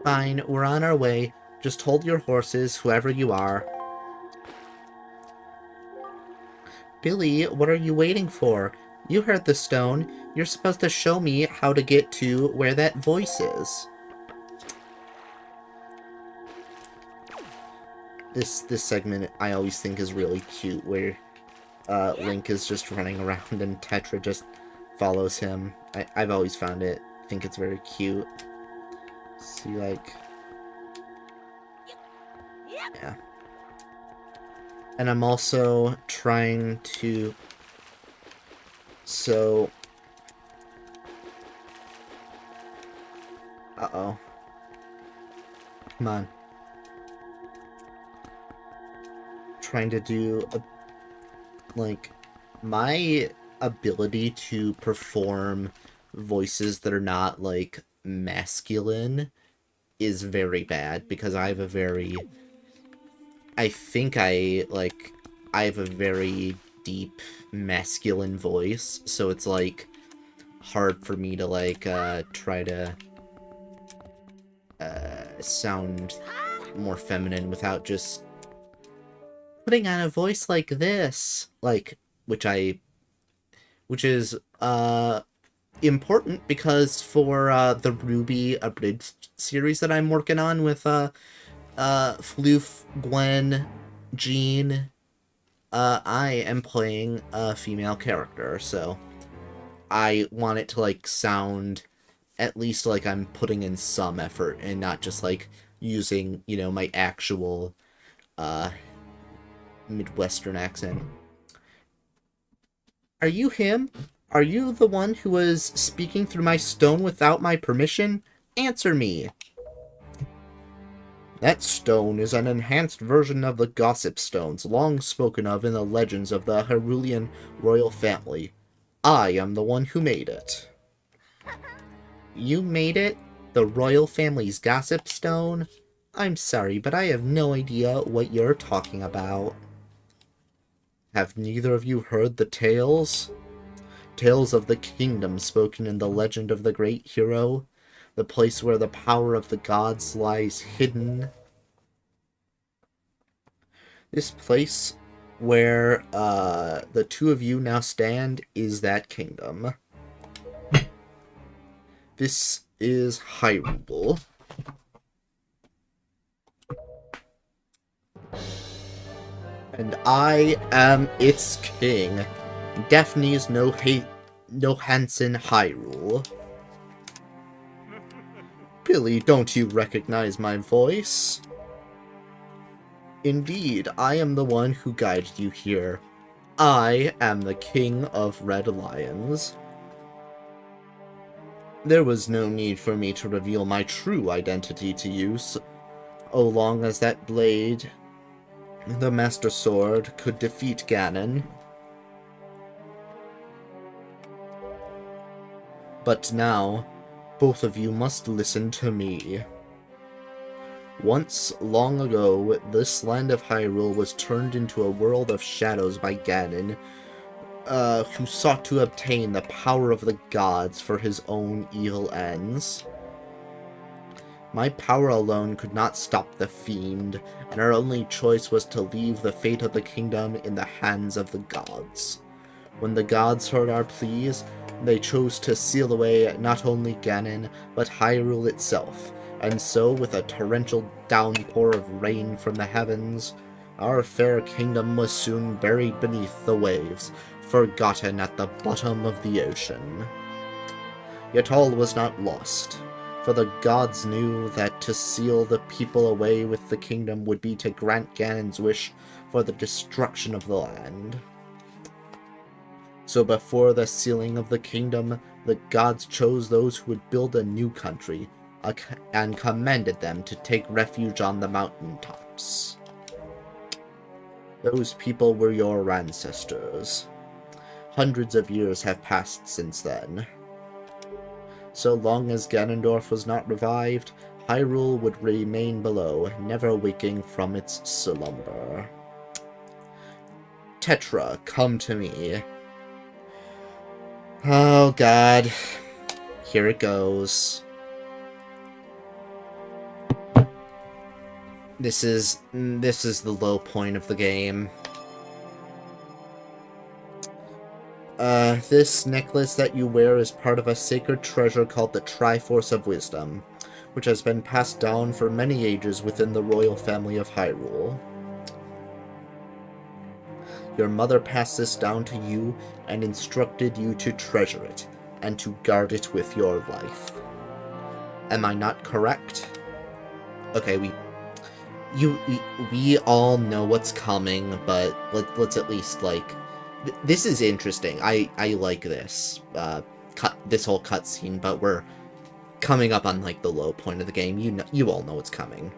S1: Fine, we're on our way. Just hold your horses, whoever you are. Billy, what are you waiting for? You heard the stone. You're supposed to show me how to get to where that voice is. This segment I always think is really cute, where Link is just running around and Tetra just follows him. I've always found it. I think it's very cute. See, like... yeah. And I'm also trying to... so... uh-oh. Come on. Trying to do like my ability to perform voices that are not like masculine is very bad because I have a very I have a very deep masculine voice, so it's like hard for me to like try to sound more feminine without just putting on a voice like this, like, which is important because for the Ruby Abridged series that I'm working on with Floof, Gwen, Jean, I am playing a female character, so I want it to like sound at least like I'm putting in some effort and not just like using, you know, my actual Midwestern accent. Are you him? Are you the one who was speaking through my stone without my permission? Answer me! That stone is an enhanced version of the gossip stones, long spoken of in the legends of the Hyrulean royal family. I am the one who made it. You made it? The royal family's gossip stone? I'm sorry, but I have no idea what you're talking about. Have neither of you heard the tales? Tales of the kingdom spoken in the legend of the great hero? The place where the power of the gods lies hidden? This place where the two of you now stand is that kingdom. This is Hyrule. And I am its king. Daphne's no Hansen Hyrule. Billy, don't you recognize my voice? Indeed, I am the one who guided you here. I am the king of Red Lions. There was no need for me to reveal my true identity to you, so long as that blade, the Master Sword, could defeat Ganon. But now, both of you must listen to me. Once, long ago, this land of Hyrule was turned into a world of shadows by Ganon, who sought to obtain the power of the gods for his own evil ends. My power alone could not stop the fiend, and our only choice was to leave the fate of the kingdom in the hands of the gods. When the gods heard our pleas, they chose to seal away not only Ganon, but Hyrule itself, and so, with a torrential downpour of rain from the heavens, our fair kingdom was soon buried beneath the waves, forgotten at the bottom of the ocean. Yet all was not lost, for the gods knew that to seal the people away with the kingdom would be to grant Ganon's wish for the destruction of the land. So before the sealing of the kingdom, the gods chose those who would build a new country, and commanded them to take refuge on the mountaintops. Those people were your ancestors. Hundreds of years have passed since then. So long as Ganondorf was not revived, Hyrule would remain below, never waking from its slumber. Tetra, come to me. Oh god. Here it goes. This is the low point of the game. This necklace that you wear is part of a sacred treasure called the Triforce of Wisdom, which has been passed down for many ages within the royal family of Hyrule. Your mother passed this down to you and instructed you to treasure it, and to guard it with your life. Am I not correct? Okay, we all know what's coming, but let's at least, like... This is interesting. I like this. This whole cutscene, but we're coming up on, like, the low point of the game. You all know what's coming.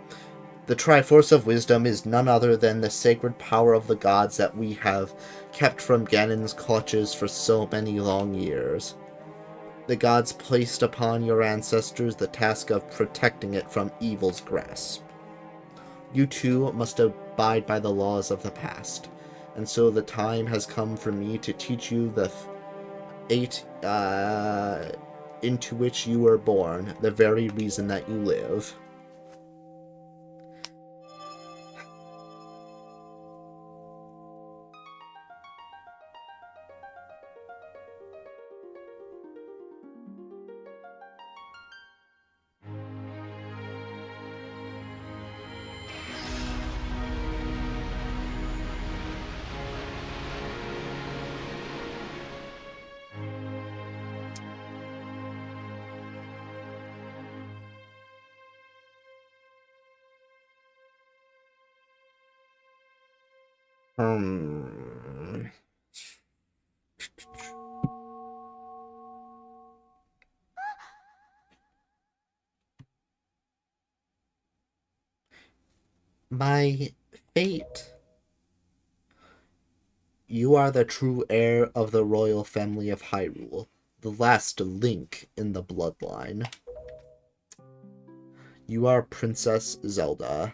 S1: The Triforce of Wisdom is none other than the sacred power of the gods that we have kept from Ganon's clutches for so many long years. The gods placed upon your ancestors the task of protecting it from evil's grasp. You too must abide by the laws of the past, and so the time has come for me to teach you the fate into which you were born, the very reason that you live. Hmm. My fate. You are the true heir of the royal family of Hyrule, the last link in the bloodline. You are Princess Zelda.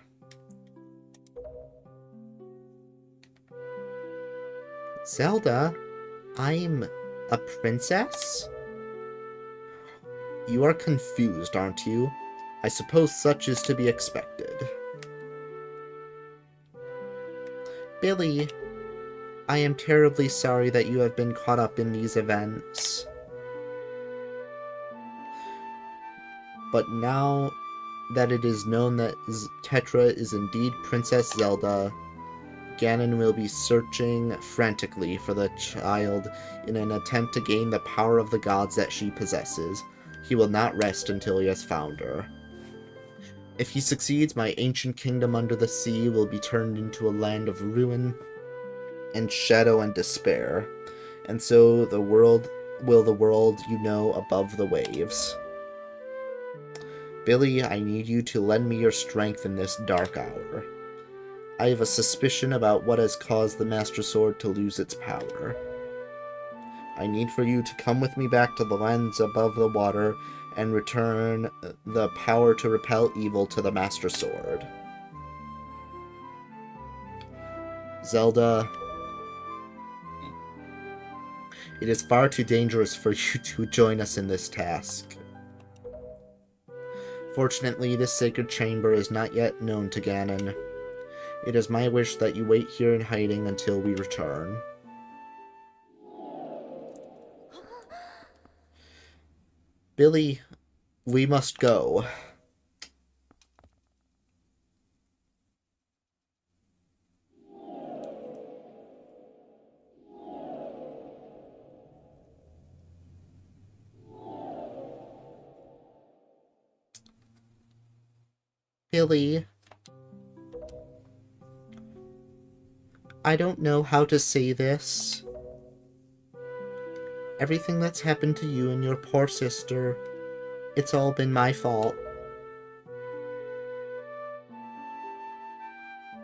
S1: Zelda? I'm a princess? You are confused, aren't you? I suppose such is to be expected. Billy, I am terribly sorry that you have been caught up in these events. But now that it is known that Tetra is indeed Princess Zelda, Ganon will be searching frantically for the child in an attempt to gain the power of the gods that she possesses. He will not rest until he has found her. If he succeeds, my ancient kingdom under the sea will be turned into a land of ruin and shadow and despair, and so the world you know above the waves. Billy, I need you to lend me your strength in this dark hour. I have a suspicion about what has caused the Master Sword to lose its power. I need for you to come with me back to the lands above the water and return the power to repel evil to the Master Sword. Zelda, it is far too dangerous for you to join us in this task. Fortunately, this sacred chamber is not yet known to Ganon. It is my wish that you wait here in hiding until we return. Billy, we must go. Billy, I don't know how to say this. Everything that's happened to you and your poor sister, it's all been my fault.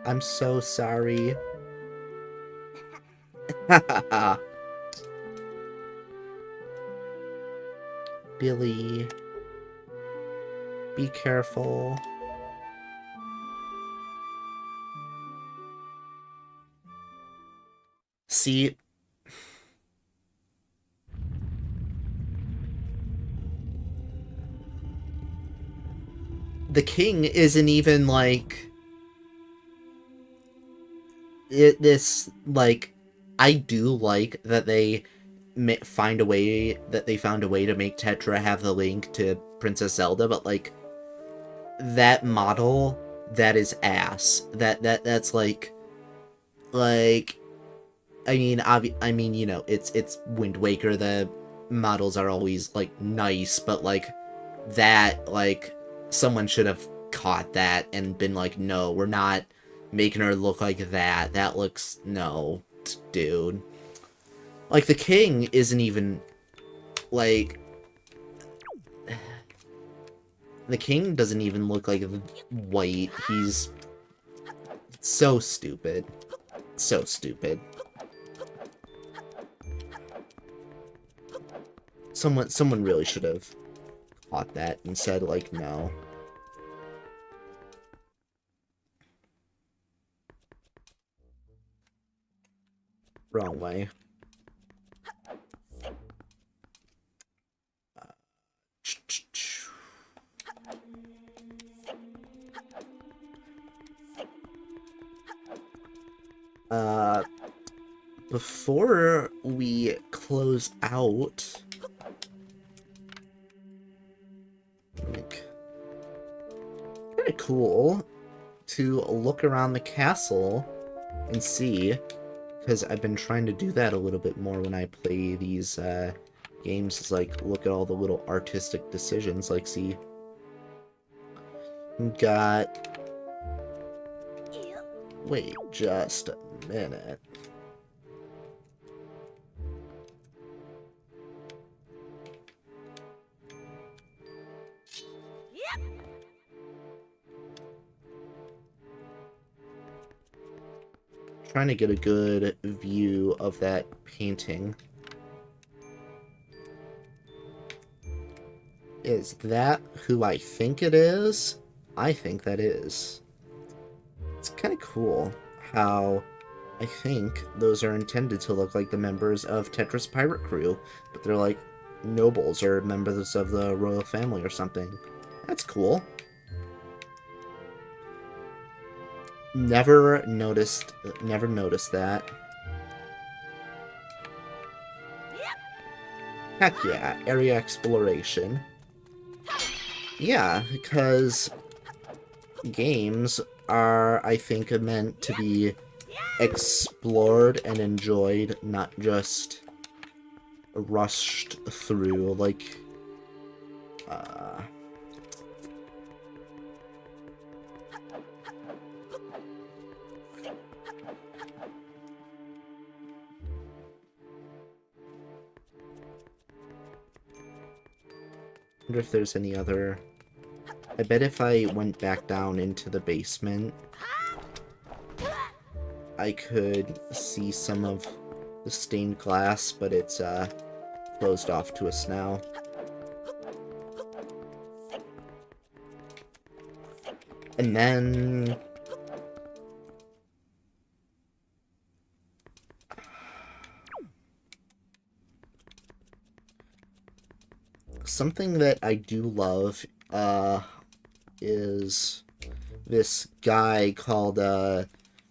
S1: I'm so sorry. Billy, be careful. See, the king isn't even like this. Like, I do like that they found a way to make Tetra have the link to Princess Zelda, but like that model, that is ass. That's like I mean, you know, it's Wind Waker. The models are always like nice, but like that, like someone should have caught that and been like, no, we're not making her look like that. That looks no, dude. Like the king isn't even like the king doesn't even look like white. He's so stupid. So stupid. Someone really should have caught that and said like no. Wrong way. Uh, before we close out, like, kind of cool to look around the castle and see, because I've been trying to do that a little bit more when I play these games, is like look at all the little artistic decisions. Like, see, got. Wait just a minute. Trying to get a good view of that painting. Is that who I think it is? I think that is. It's kind of cool how I think those are intended to look like the members of Tetra's pirate crew, but they're like nobles or members of the royal family or something. That's cool. Never noticed that. Heck yeah, area exploration. Yeah, because games are, I think, meant to be explored and enjoyed, not just rushed through. Like, I wonder if there's any other. I bet if I went back down into the basement, I could see some of the stained glass, but it's closed off to us now. And then something that I do love is this guy called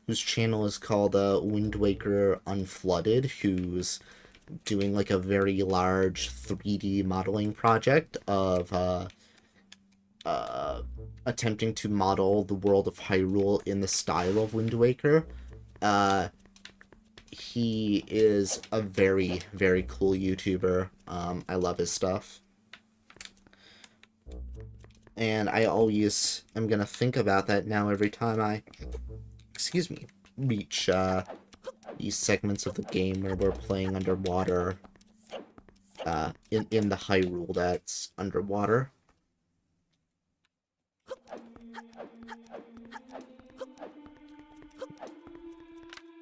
S1: whose channel is called Wind Waker Unflooded, who's doing like a very large 3D modeling project of attempting to model the world of Hyrule in the style of Wind Waker. He is a very, very cool YouTuber. I love his stuff. And I always am gonna think about that now every time I, excuse me, reach these segments of the game where we're playing underwater, in the Hyrule that's underwater.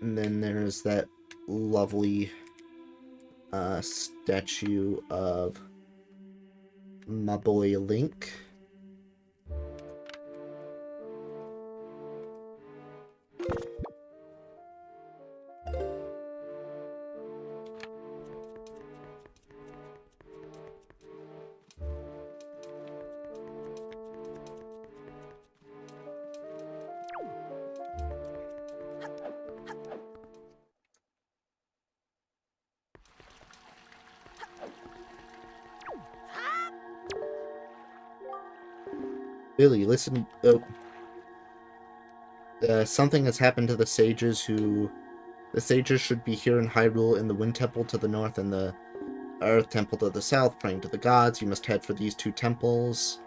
S1: And then there's that lovely statue of my boy Link. Billy, listen. Oh, something has happened to the sages who... The sages should be here in Hyrule in the Wind Temple to the north and the Earth Temple to the south, praying to the gods. You must head for these two temples.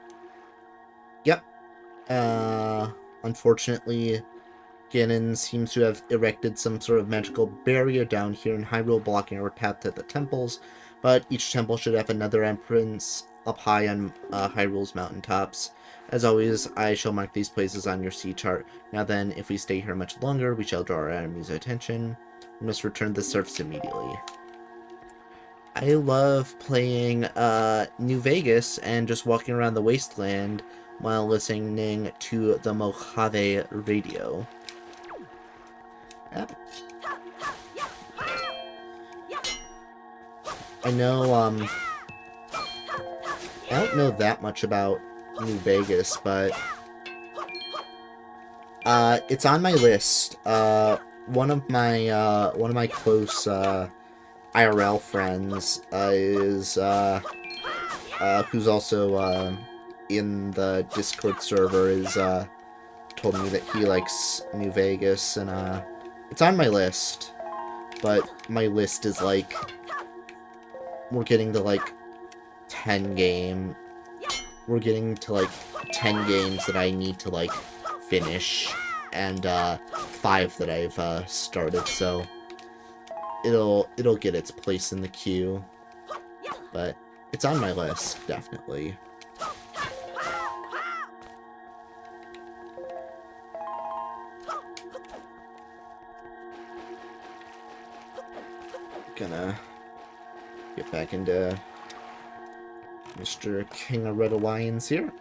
S1: Yep. Unfortunately, Ganon seems to have erected some sort of magical barrier down here in Hyrule, blocking our path to the temples. But each temple should have another entrance up high on Hyrule's mountaintops. As always, I shall mark these places on your sea chart. Now then, if we stay here much longer, we shall draw our enemies' attention. We must return to the surface immediately. I love playing New Vegas and just walking around the wasteland while listening to the Mojave radio. Yep. I know, I don't know that much about New Vegas, but it's on my list. One of my close IRL friends is who's also in the Discord server is told me that he likes New Vegas, and it's on my list. But my list is like, we're getting to like 10 games that I need to like finish, and 5 that I've started, so it'll get its place in the queue. But it's on my list, definitely. Gonna get back into Mr. King of Red Alliance here.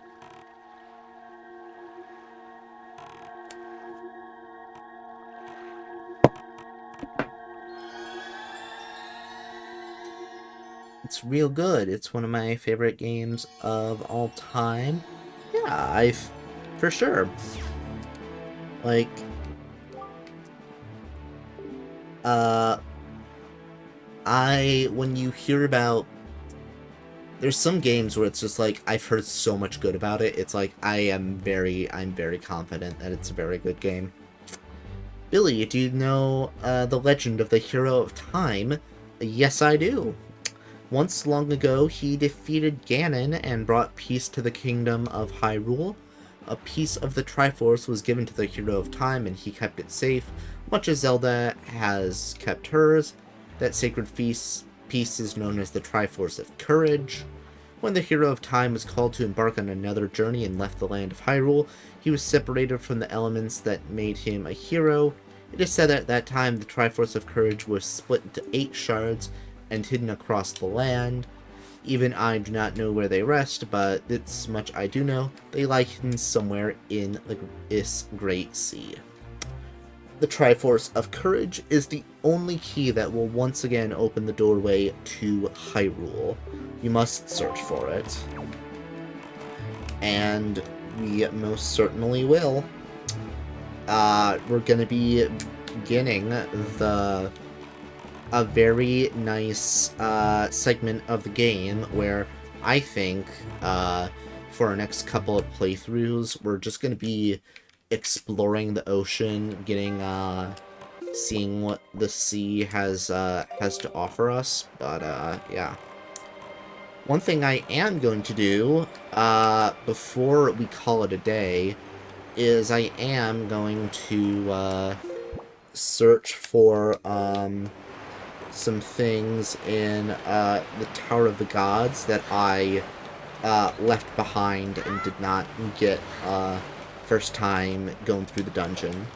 S1: It's real good. It's one of my favorite games of all time. Yeah, for sure. Like, when you hear about, there's some games where it's just like, I've heard so much good about it, it's like, I'm very confident that it's a very good game. Billy, do you know the legend of the Hero of Time? Yes, I do. Once long ago, he defeated Ganon and brought peace to the kingdom of Hyrule. A piece of the Triforce was given to the Hero of Time, and he kept it safe, much as Zelda has kept hers. That sacred piece is known as the Triforce of Courage. When the Hero of Time was called to embark on another journey and left the land of Hyrule, he was separated from the elements that made him a hero. It is said that at that time the Triforce of Courage was split into 8 shards and hidden across the land. Even I do not know where they rest, but this much I do know: they lie hidden somewhere in this great sea. The Triforce of Courage is the only key that will once again open the doorway to Hyrule. You must search for it. And we most certainly will. We're going to be beginning a very nice segment of the game where I think for our next couple of playthroughs, we're just going to be exploring the ocean, seeing what the sea has to offer us. But yeah, one thing I am going to do before we call it a day is I am going to search for some things in the Tower of the Gods that I left behind and did not get first time going through the dungeon.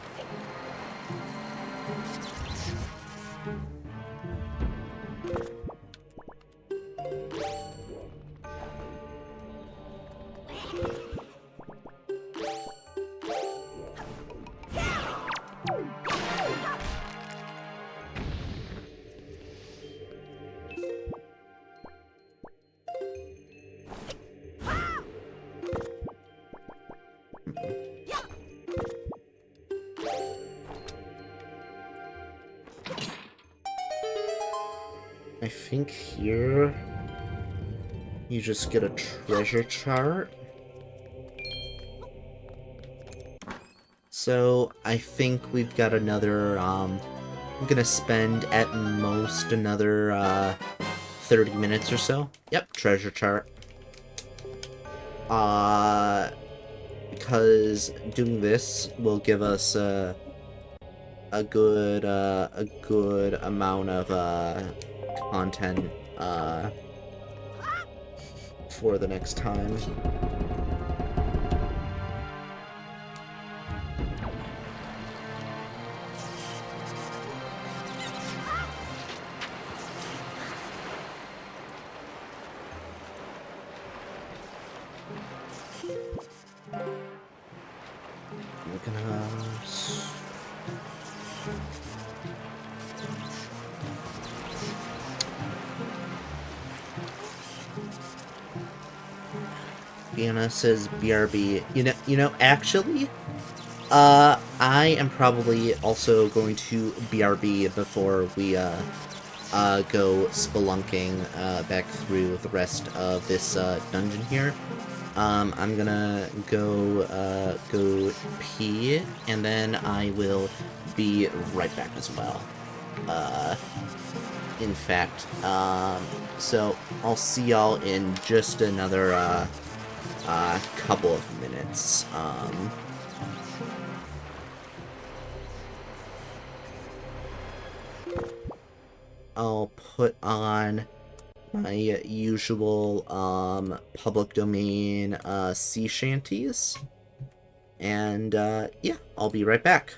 S1: I think here you just get a treasure chart. So I think we've got another, I'm gonna spend at most another 30 minutes or so. Yep, treasure chart. Because doing this will give us a good amount of content for the next time. I'm gonna Anna says BRB. Actually, I am probably also going to BRB before we go spelunking back through the rest of this dungeon here. I'm gonna go pee, and then I will be right back as well. In fact, so I'll see y'all in just another couple of minutes. I'll put on my usual public domain sea shanties, and yeah, I'll be right back.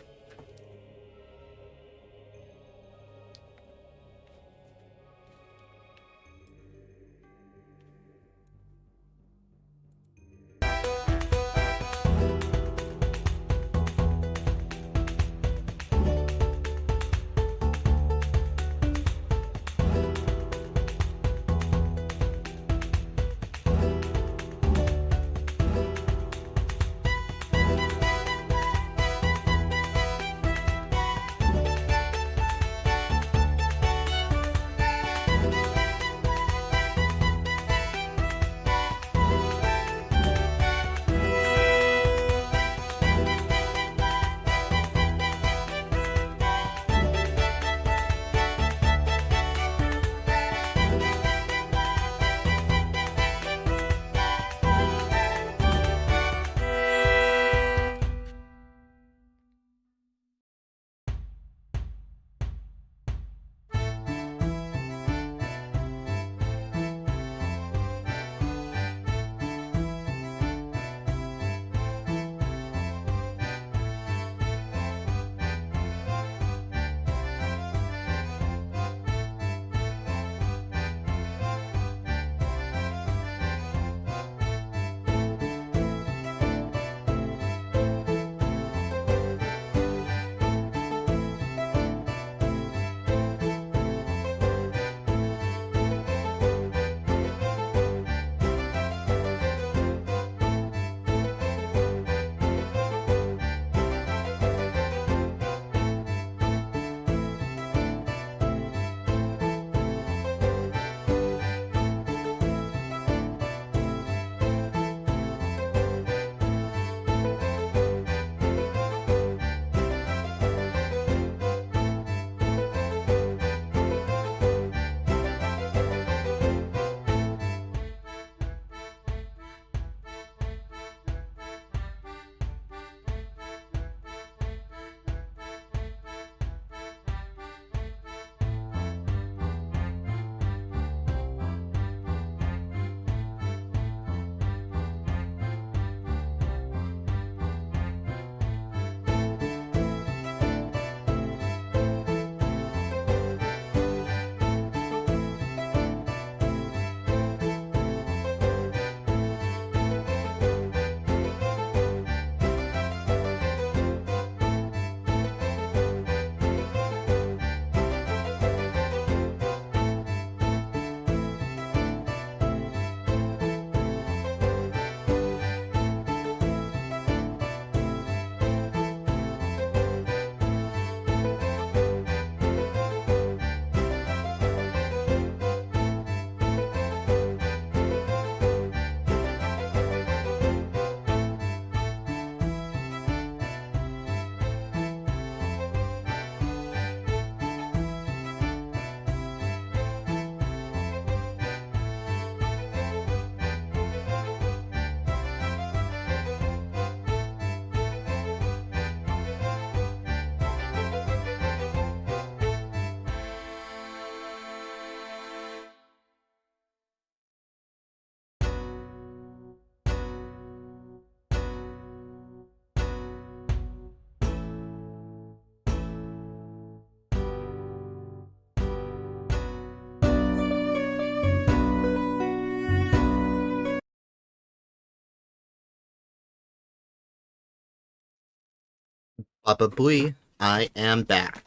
S1: Baba Booey, I am back.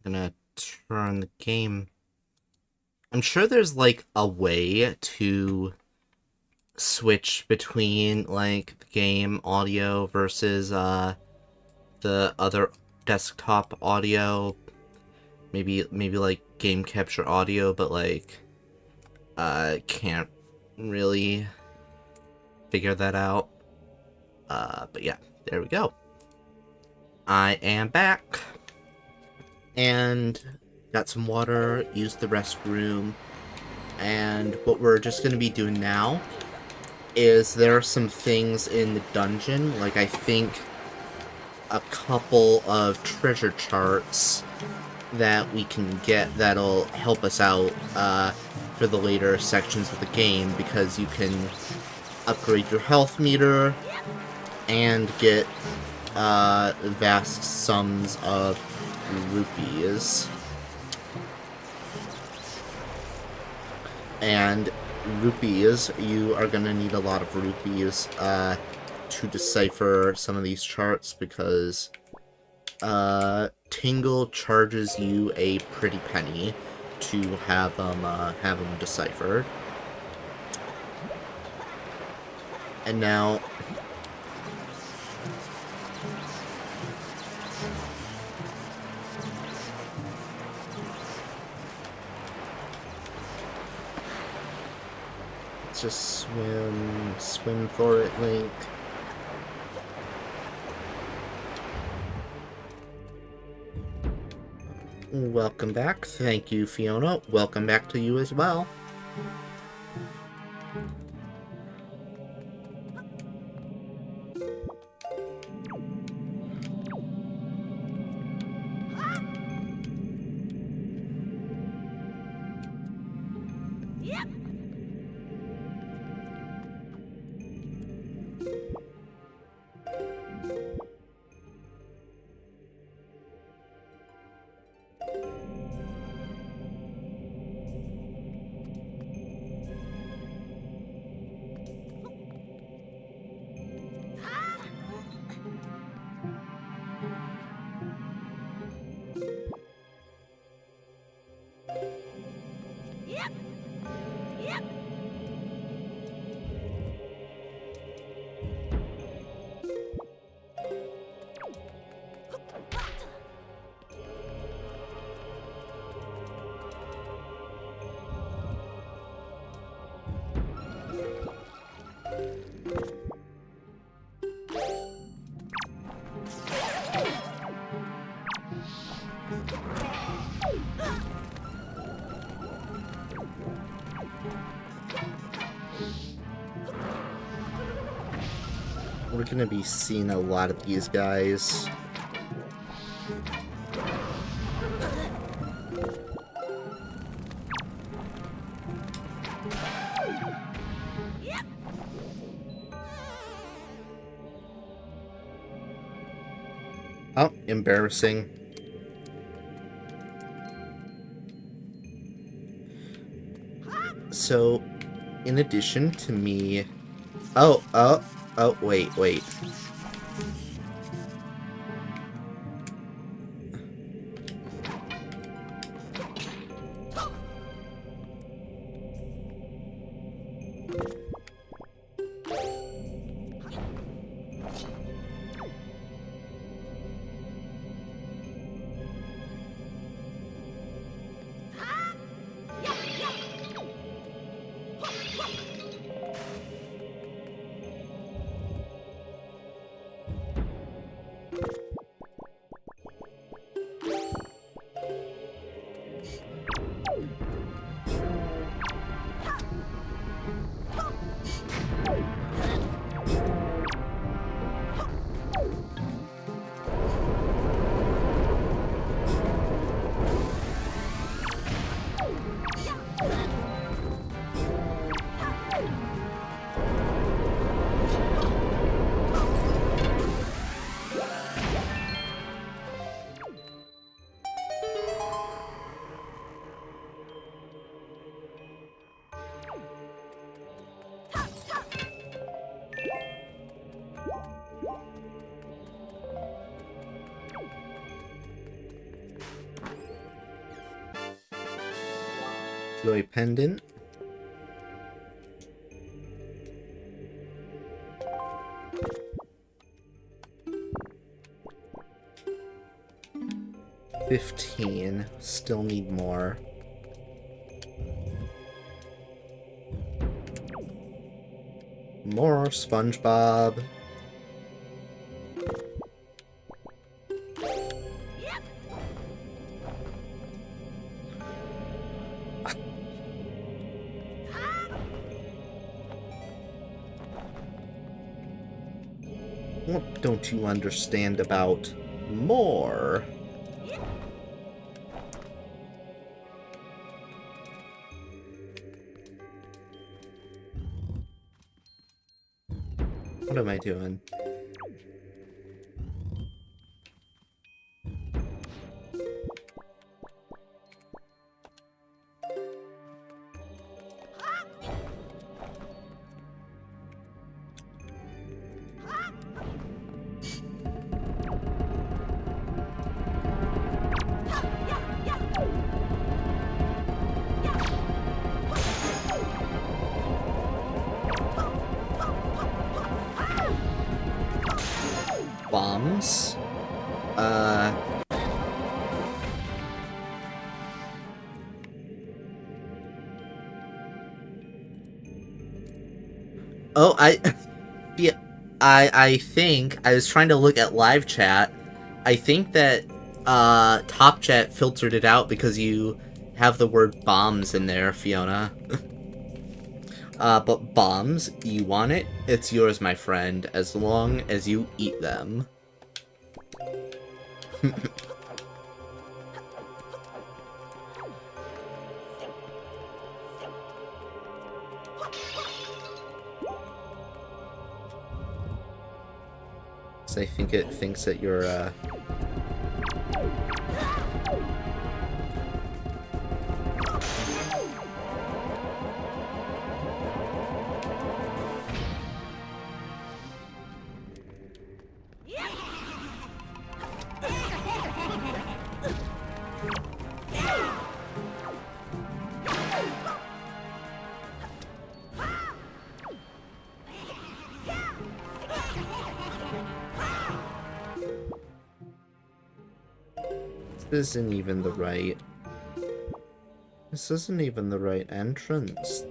S1: Gonna turn the game. I'm sure there's like a way to switch between like the game audio versus the other desktop audio. Maybe like game capture audio, but like can't really figure that out. But yeah, there we go. I am back. And got some water, used the restroom, and what we're just going to be doing now is there are some things in the dungeon, like I think a couple of treasure charts that we can get that'll help us out for the later sections of the game, because you can upgrade your health meter and get vast sums of rupees. And rupees, you are going to need a lot of rupees to decipher some of these charts, because Tingle charges you a pretty penny to have them deciphered. And now let's just swim for it, Link. Welcome back. Thank you, Fiona. Welcome back to you as well. We're gonna be seeing a lot of these guys. Oh, embarrassing. So, in addition to me... Oh, wait. Joy Pendant. $15. Still need more. More SpongeBob. What don't you understand about more? What am I doing? Bombs? Oh, yeah, I think I was trying to look at live chat. I think that Top Chat filtered it out because you have the word bombs in there, Fiona. But bombs, you want it? It's yours, my friend, as long as you eat them. So I think it thinks that you're, This isn't even the right... This isn't even the right entrance.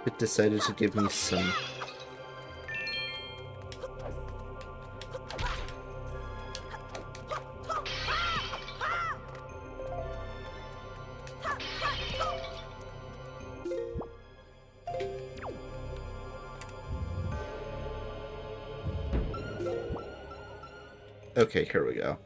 S1: It decided to give me some... Okay, here we go.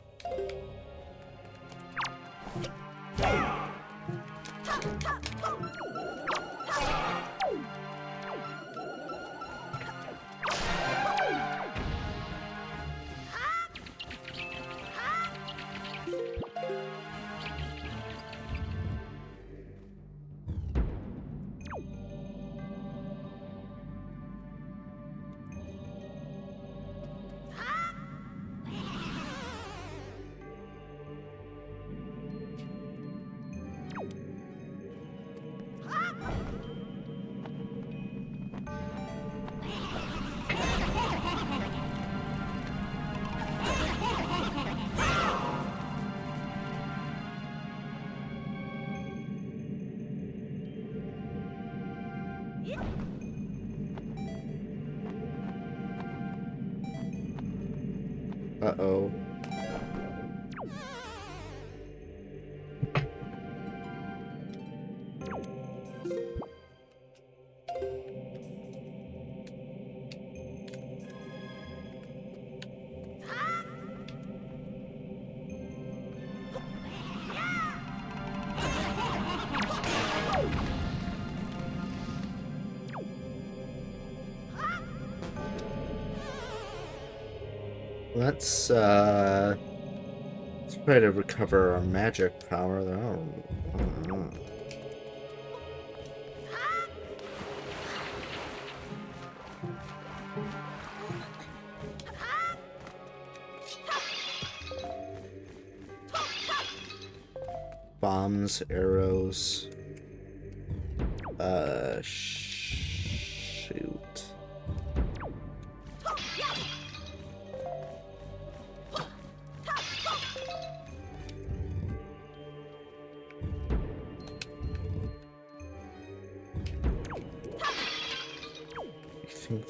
S1: Uh-oh. Let's, Let's try to recover our magic power, though. Bombs, arrows. Shoot. I think.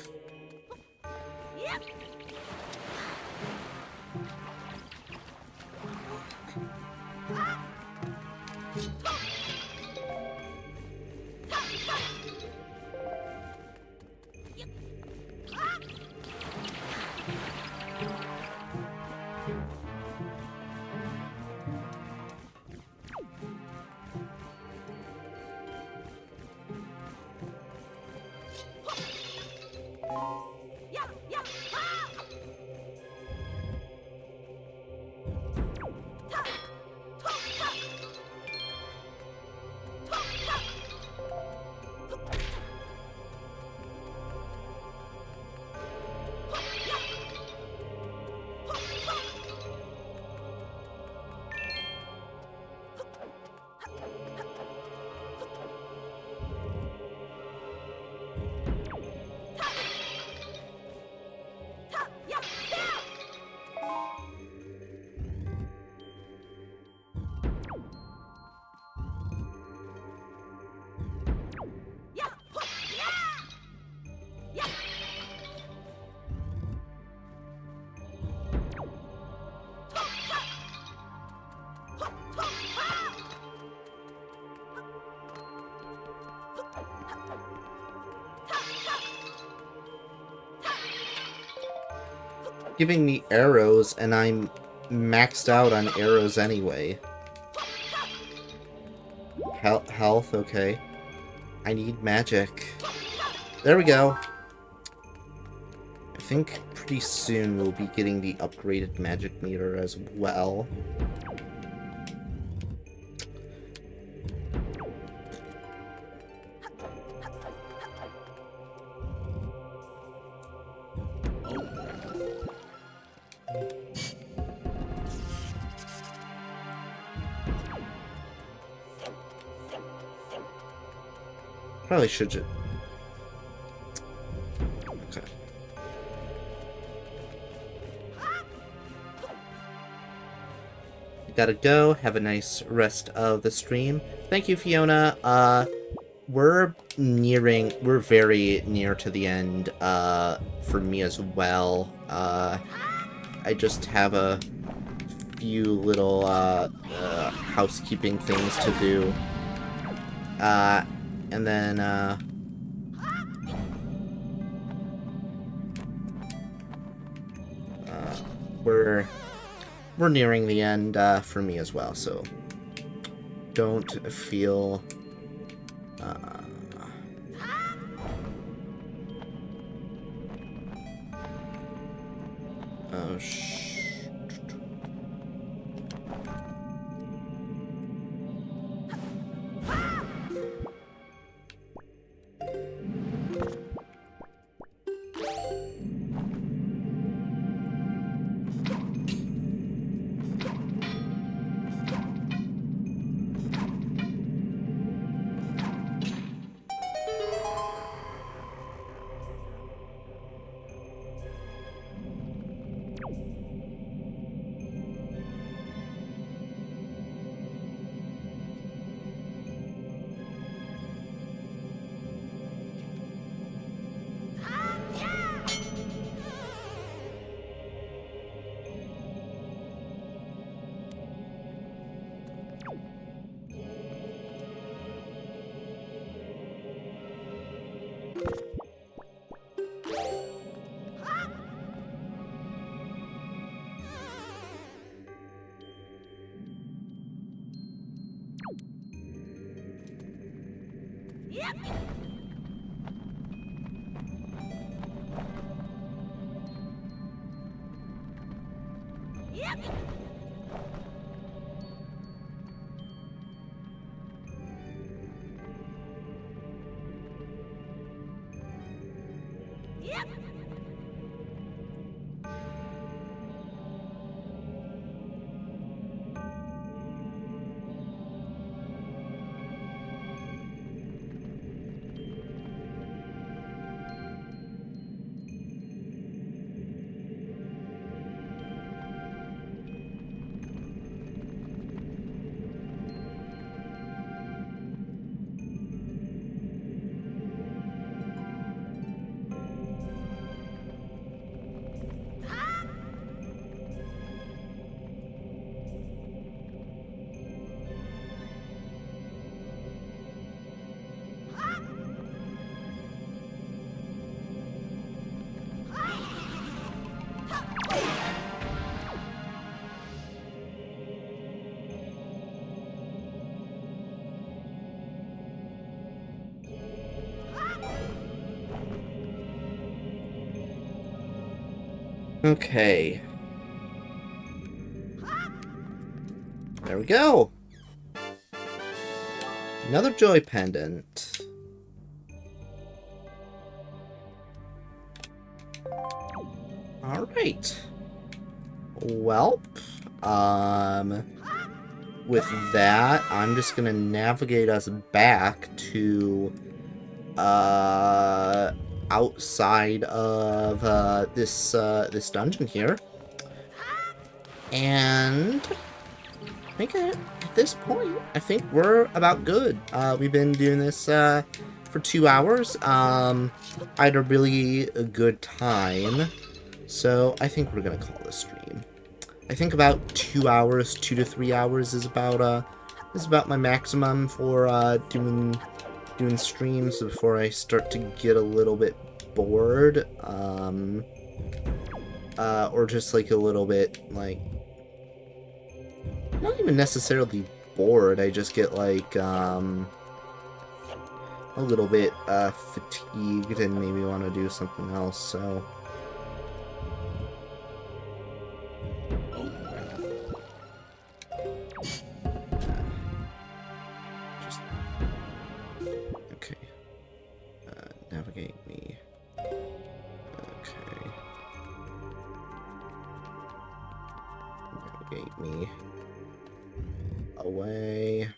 S1: Giving me arrows, and I'm maxed out on arrows anyway. Health, okay. I need magic. There we go. I think pretty soon we'll be getting the upgraded magic meter as well. Probably should just... Okay. Gotta go. Have a nice rest of the stream. Thank you, Fiona. We're very near to the end, for me as well. I just have a few little, housekeeping things to do. And then, we're nearing the end, for me as well, so don't feel, oh, Okay. There we go. Another joy pendant. Alright. Well, with that, I'm just gonna navigate us back to, outside of, this dungeon here. And I think at this point, I think we're about good. We've been doing this, for 2 hours. I had a really good time. So I think we're gonna call this stream. I think about 2 hours, 2 to 3 hours is about my maximum for doing streams before I start to get a little bit bored, or just like a little bit like not even necessarily bored. I just get like a little bit fatigued and maybe want to do something else. So. Navigate me. Okay. Navigate me. Away.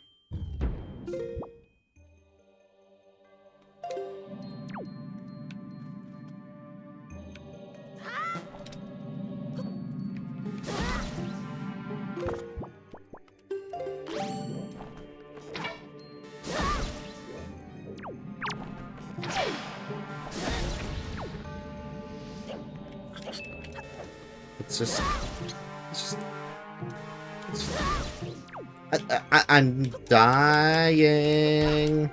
S1: I'm dying.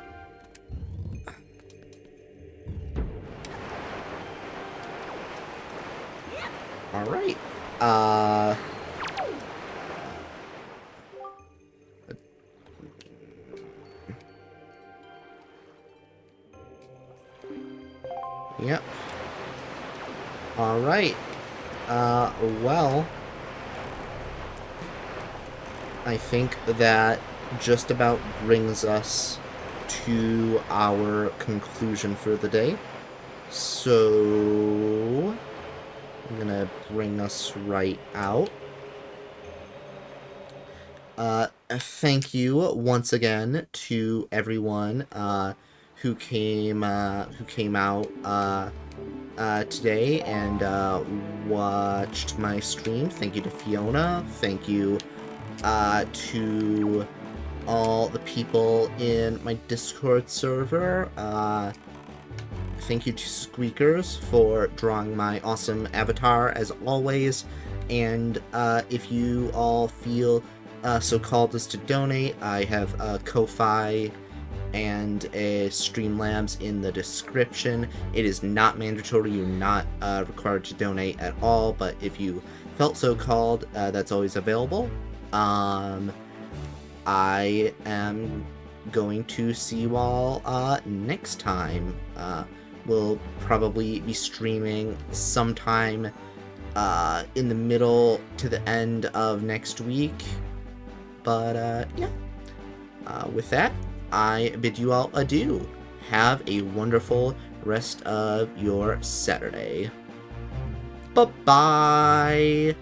S1: All right. Yep. All right. Well, I think that just about brings us to our conclusion for the day. So I'm gonna bring us right out. Thank you once again to everyone who came out today and watched my stream. Thank you to Fiona. Thank you to all the people in my Discord server. Thank you to Squeakers for drawing my awesome avatar as always. And if you all feel so called as to donate, I have a Ko-Fi and a Streamlabs in the description. It is not mandatory. You're not required to donate at all, but if you felt so called, that's always available. I am going to see you all next time. We'll probably be streaming sometime in the middle to the end of next week. But yeah, with that, I bid you all adieu. Have a wonderful rest of your Saturday. Bye-bye!